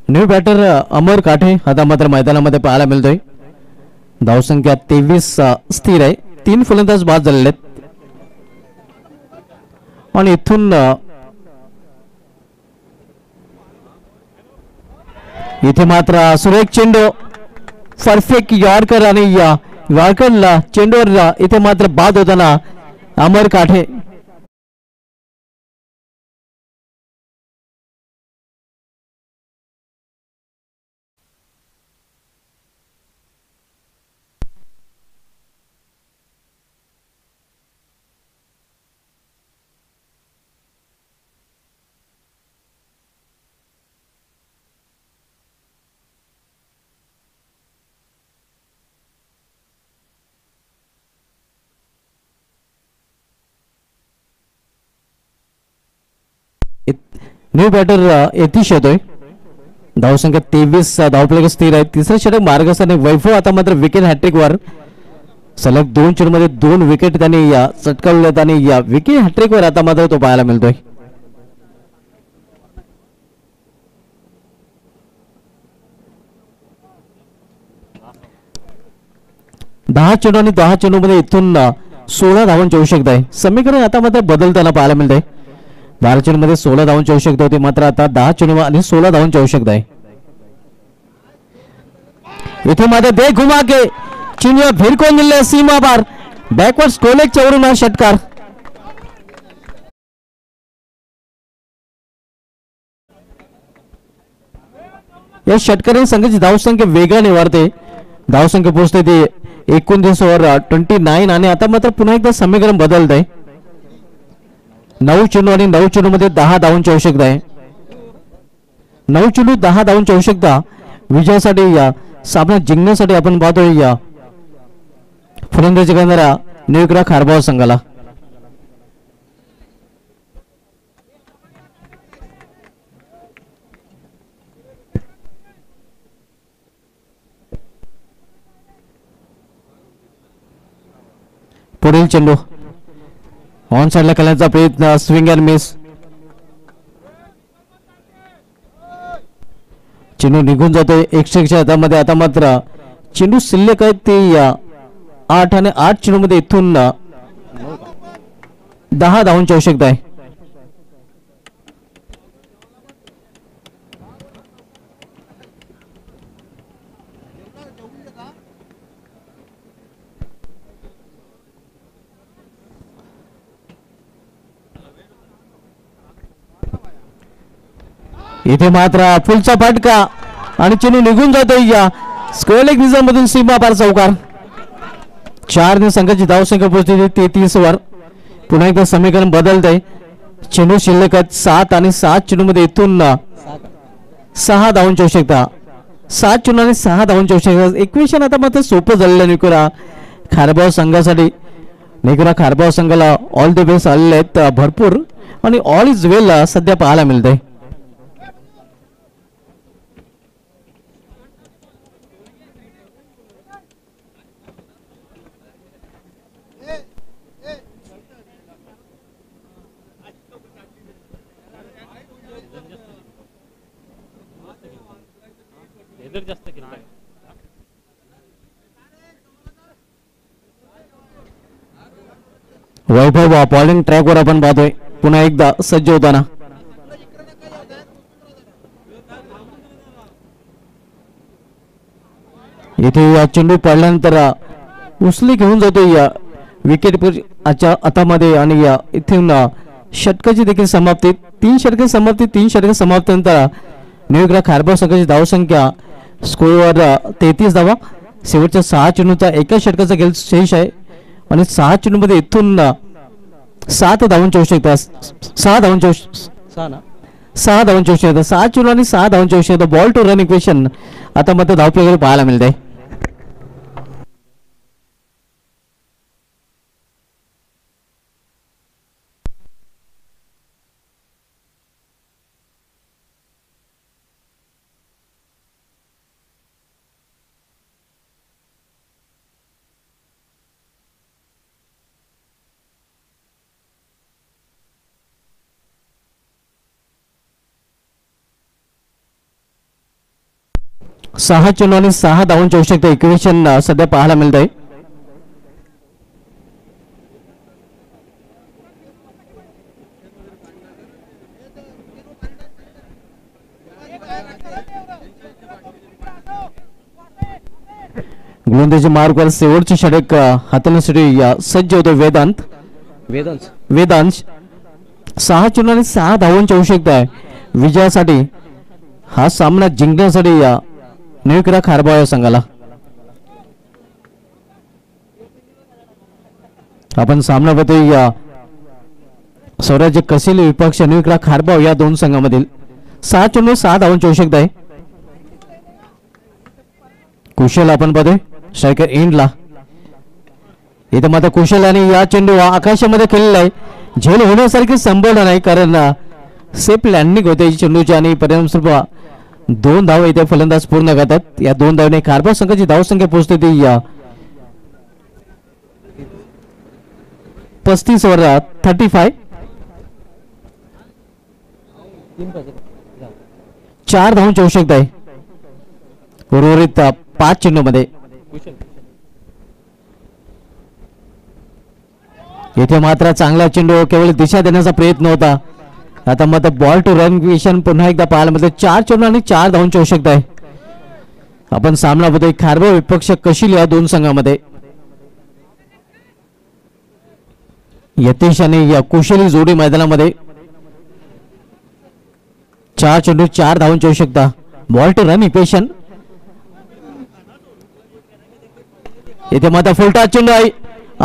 न्यू बॅटर अमर काठे आता मात्र मैदानामध्ये पाहायला मिळतोय. धावसंख्या 23 स्थिर आहे. 3 फलंदाज बाद झालेले आहेत आणि इथून इथे मात्र सुरेख चेंडू परफेक्ट यॉर्कर आणि यॉर्करला चेंडूवर इथे मात्र बाद होताना अमर काठे. न्यू बॅटर यतीश येतोय. धावसंख्या 23 धावफलक स्थिर आहे. तिसरे षटक मार्गस्थान वैभव आता मात्र विकेट हॅट्रिक वर सलग 2 चेंडूमध्ये 2 विकेट त्यांनी या चटकावल्यात आणि या विकेट हॅट्रिकवर आता मात्र तो पाहायला मिळतोय. दहा चेंडू आणि 10 चेंडूमध्ये इथून 16 धावांची आवश्यकता आहे. समीकरण आता मात्र बदलताना पाहायला मिळतंय. 12 चेंडूमध्ये 16 धावांची आवश्यकता होती, मात्र आता 10 चेंडू आणि 16 धावांची आवश्यकता आहे. इथे मात्र दे घुमा के चिनिया भिरको निले सीमा पार बॅकवर्ड स्कोलेकच्या वरून हा षटकार. या षटकाराने संघाची धावसंख्या वेगाने वाढते. धावसंख्या पोहोचते ते 29 ओव्हर 29 आणि आता मात्र पुन्हा एकदा समीकरण बदलत आहे. 9 चेंडू आणि 9 चेंडू मध्ये 10 धावांची आवश्यकता आहे. 9 चेंडू 10 धावांची आवश्यकता विजयासाठी या सामना जिंकण्यासाठी आपण पाहतोय या फलंदाजी करणारा निळकरा खारबाव संघाला. पुढील चेंडू ऑन साइडला खेळण्याचा प्रयत्न स्विंग अँड मिस. चेंडू निघून जातोय 101 हातामध्ये. आता मात्र चेंडू शिल्लक आहेत ते 8 आणि 8 चेंडू मध्ये इथून 10 धावांची आवश्यकता आहे. इथे मात्र फुलचा फटका आणि चेंडू निघून जातोय या स्क्वेअर रिझन मधून सीमा पार चौकार. 4 ने संघाची धावसंख्या पोहोचली 33 वर. पुन्हा एकदा समीकरण बदलत आहे. चेंडू शिल्लक आहेत 7 आणि 7 चेंडू मध्ये इथून 6 धावांची आवश्यकता. 7 चेंडू आणि 6 धावांची आवश्यकता. इक्वेशन आता मात्र सोपं झालेलं निकोरा खारबाव संघासाठी. निकोरा खारबाव संघाला ऑल द बेस्ट आलेले आहेत भरपूर आणि ऑल इज वेल सध्या पाहायला मिळतंय. वैभव बॉलिंग ट्रॅकवर आपण पाहतोय पुन्हा एकदा सज्ज होताना. इथे या चेंडू पडल्यानंतर उचली घेऊन जातो या विकेट हातामध्ये आणि या इथून षटकाची देखील समाप्ती. 3 षटके समाप्ती 3 षटके समाप्तीनंतर निळकरा खारबाव संघाची धावसंख्या स्कोरवर 33 धावा. शेवटच्या 6 चेंडूचा एका षटकाचा खेळ शेष आहे आणि 6 चेंडू मध्ये इथून 7 धावांची आवश्यकता. 6 धावांची 6 धावांची आवश्यकता. 7 चेंडू आणि 6 धावांची आवश्यकता. बॉल टू रन इक्वेशन आता मात्र धावफलकावर पाहायला मिळते. सहा चेंडू आणि 6 धावांची आवश्यकता. इक्वेशन सध्या पाहायला मिळत आहे. गोलंदाजी मार्गवर शेवटची षटक हाताळण्यासाठी सज्ज होतो वेदांश. 6 चेंडू आणि 6 धावांची आवश्यकता आहे विजयासाठी. हा सामना जिंकण्यासाठी या निळकरा खारबाव या संघाला. आपण सामना बघतोय या स्वराज्य कसेल विपक्ष निळकरा खारबाव या दोन संघामधील. 6 चेंडू 6 धावांची आवश्यकता आहे. कुशल आपण बघतोय स्ट्रायकर एंडला. इथं मात्र कुशल आणि या चेंडू आकाशामध्ये खेळलेला आहे. झेल होण्यासारखी संभावना नाही कारण सेफ लँडिंग होते चेंडूची आणि परिणामस्वरूप 2 धावा इथे फलंदाज पूर्ण करतात. या 2 धावने खारबाव संघाची धावसंख्या पोहोचते ती 35 वर 35. 4 धावांची आवश्यकता आहे उर्वरित 5 चेंडूमध्ये. येथे मात्र चांगला चेंडू केवळ दिशा देण्याचा प्रयत्न होता. आता मात्र बॉल टू रन विशन पुन्हा एकदा पाहायला मिळते. 4 चेंडू आणि 4 धावांची आवश्यकता आहे. आपण सामना बघतोय खारबो विपक्ष कशील या दोन संघामध्ये. यतीश आणि या कुशली जोडी मैदानामध्ये. 4 चेंडू 4 धावांची आवश्यकता. Ball to run equation. इथे मात्र फुलटा चेंडू आहे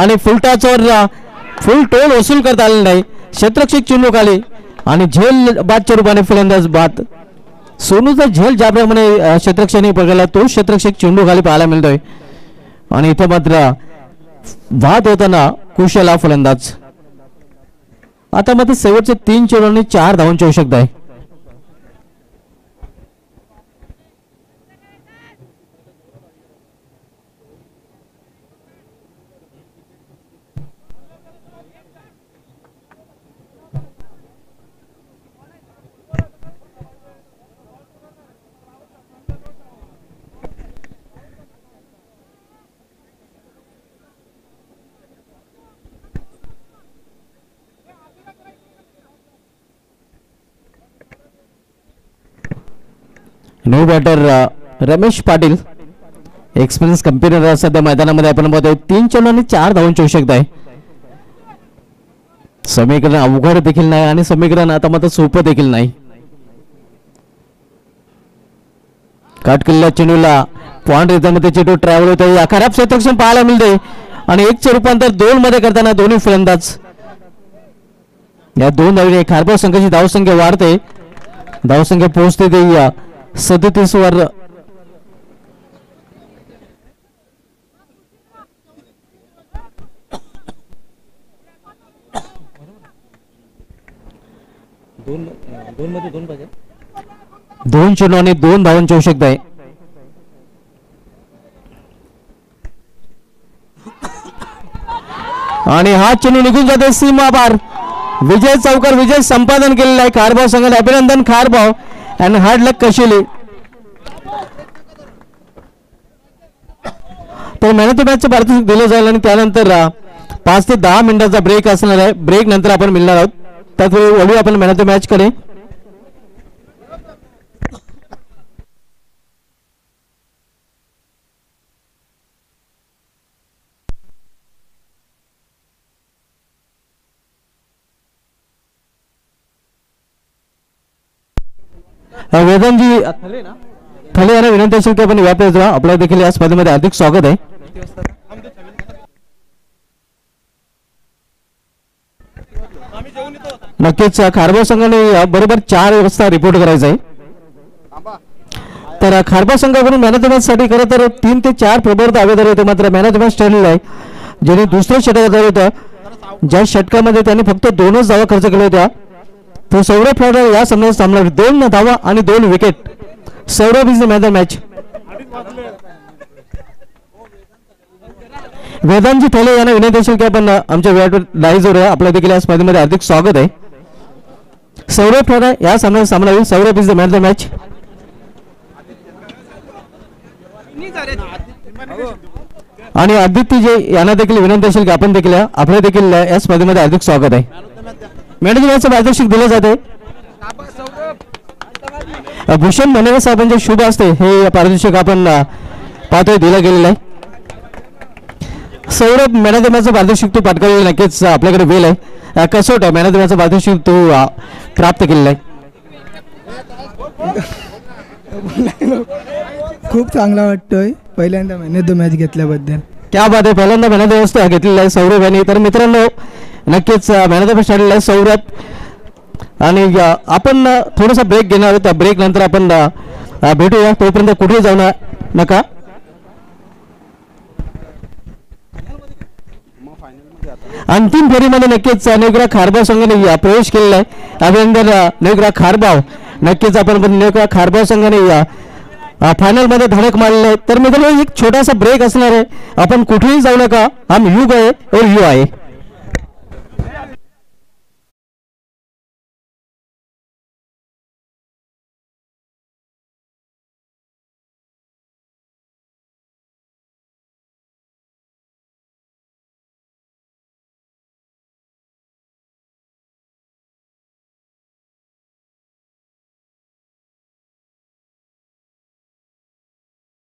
आणि फुलटाचवर फुल टोल वसूल करता आलेला नाही. क्षेत्ररक्षक चेंडू खाली आणि झेल बादच्या रूपाने फलंदाज बाद. सोनूचा झेल ज्याप्रमाणे क्षेत्ररक्षकाने पकडला तो क्षेत्ररक्षक चेंडू खाली पाहायला मिळतोय आणि इथे मात्र वाद होताना कुशल हा फलंदाज. आता मात्र शेवटचे 3 चेंडू आणि 4 धावांची आवश्यकता आहे. New batter Ramesh Patil experience company सध्या मैदानामध्ये आपण बघतोय. 3 चेंडू आणि 4 धावांची आवश्यकता आहे. समीकरण अवघड देखील नाही आणि समीकरण आता मात्र सोपं देखील नाही. काट केलेल्या चेंडूला पॉइंट रिझनमध्ये चेंडू ट्रॅव्हल होतोय. या खराब क्षेत्ररक्षण पाहायला मिळते आणि 1 चे रूपांतर 2 मध्ये करताना दोन्ही फलंदाज. या 2 धावीने खारबो संघाची धावसंख्या वाढते. धावसंख्या पोहोचते ते 37 वर. दोन चेंडू आणि 2 धावांची आवश्यकता आहे. आणि हा चेंडू निघून जाते सीमा पार. विजय चौकर विजय संपादन केलेला आहे खारबो संघाने. अभिनंदन खारबो आणि हार्ड लक कशिले. तर मॅन ऑफ द मॅचचं पारितोषिक दिलं जाईल आणि त्यानंतर 5 ते 10 मिनिटाचा ब्रेक असणार आहे. ब्रेक नंतर आपण मिळणार आहोत. त्याचवेळी वळू आपण मॅन ऑफ द मॅच कडे. वेदांजी थले यांना विनंती असेल की आपण व्यापार आपल्या देखील या स्पर्धेमध्ये हार्दिक स्वागत आहे. नक्कीच खारबो संघाने बरोबर 4 वाजता रिपोर्ट करायचा आहे. तर खारबो संघाकडून मॅन ऑफ द मॅच साठी खरं तर 3 ते 4 प्रबळ दावेदार होते. मात्र मॅन ऑफ द मॅच ठरलेला आहे ज्याने दुसऱ्या षटकात होता. ज्या षटकामध्ये त्यांनी फक्त 2च धावा खर्च केल्या होत्या तो सौरभ फेडर या सामन्यात सामना 2 धावा आणि 2 wicket. Saurabh is the man of the match. वेदांजी थले यांना विनंती असेल की आपण आमच्या लाईव्ह जोर आपल्या देखील या स्पर्धेमध्ये हार्दिक स्वागत आहे. सौरभ फेडर या सामन्यात सामना होईल. Saurabh is the man of the match. आणि आदित्य जे यांना देखील विनंती असेल की आपण देखील आपल्या देखील या स्पर्धेमध्ये हार्दिक स्वागत आहे. मॅन ऑफ द मॅचचं पारितोषिक दिलं जाते. भूषण मनेरे साहेबांचे शुभ असते हे पारितोषिक आपण पाहतोय दिलं गेलेलं आहे. सौरभ मॅन ऑफ द मॅचचं पारितोषिक तू पटकावलेलं नक्कीच आपल्याकडे वेळ आहे. कसोट मॅन ऑफ द मॅचचं पारितोषिक तू प्राप्त केलेलं आहे. खूप चांगला वाटतोय पहिल्यांदा मॅन ऑफ द मॅच घेतल्याबद्दल. क्या बात आहे. पहिल्यांदा मॅन ऑफ द मॅच घेतलेला आहे सौरभ यांनी. तर मित्रांनो नक्कीच मॅन ऑफ द मॅच ठरलेला आहे सौरभ. आणि आपण थोडासा ब्रेक घेणार आहोत. ब्रेक नंतर आपण भेटूया. तोपर्यंत कुठे जाऊ नका. अंतिम फेरीमध्ये नक्कीच नेवरा खारबाव संघाने प्रवेश केलेला आहे. अभिनंदन नेवरा खारबाव. नक्कीच आपण नेवरा खारबाव संघाने फायनल मध्ये धडक मारलेला आहे. तर मित्रांनो एक छोटासा ब्रेक असणार आहे. आपण कुठेही जाऊ नका. हम यू गए और यू आए.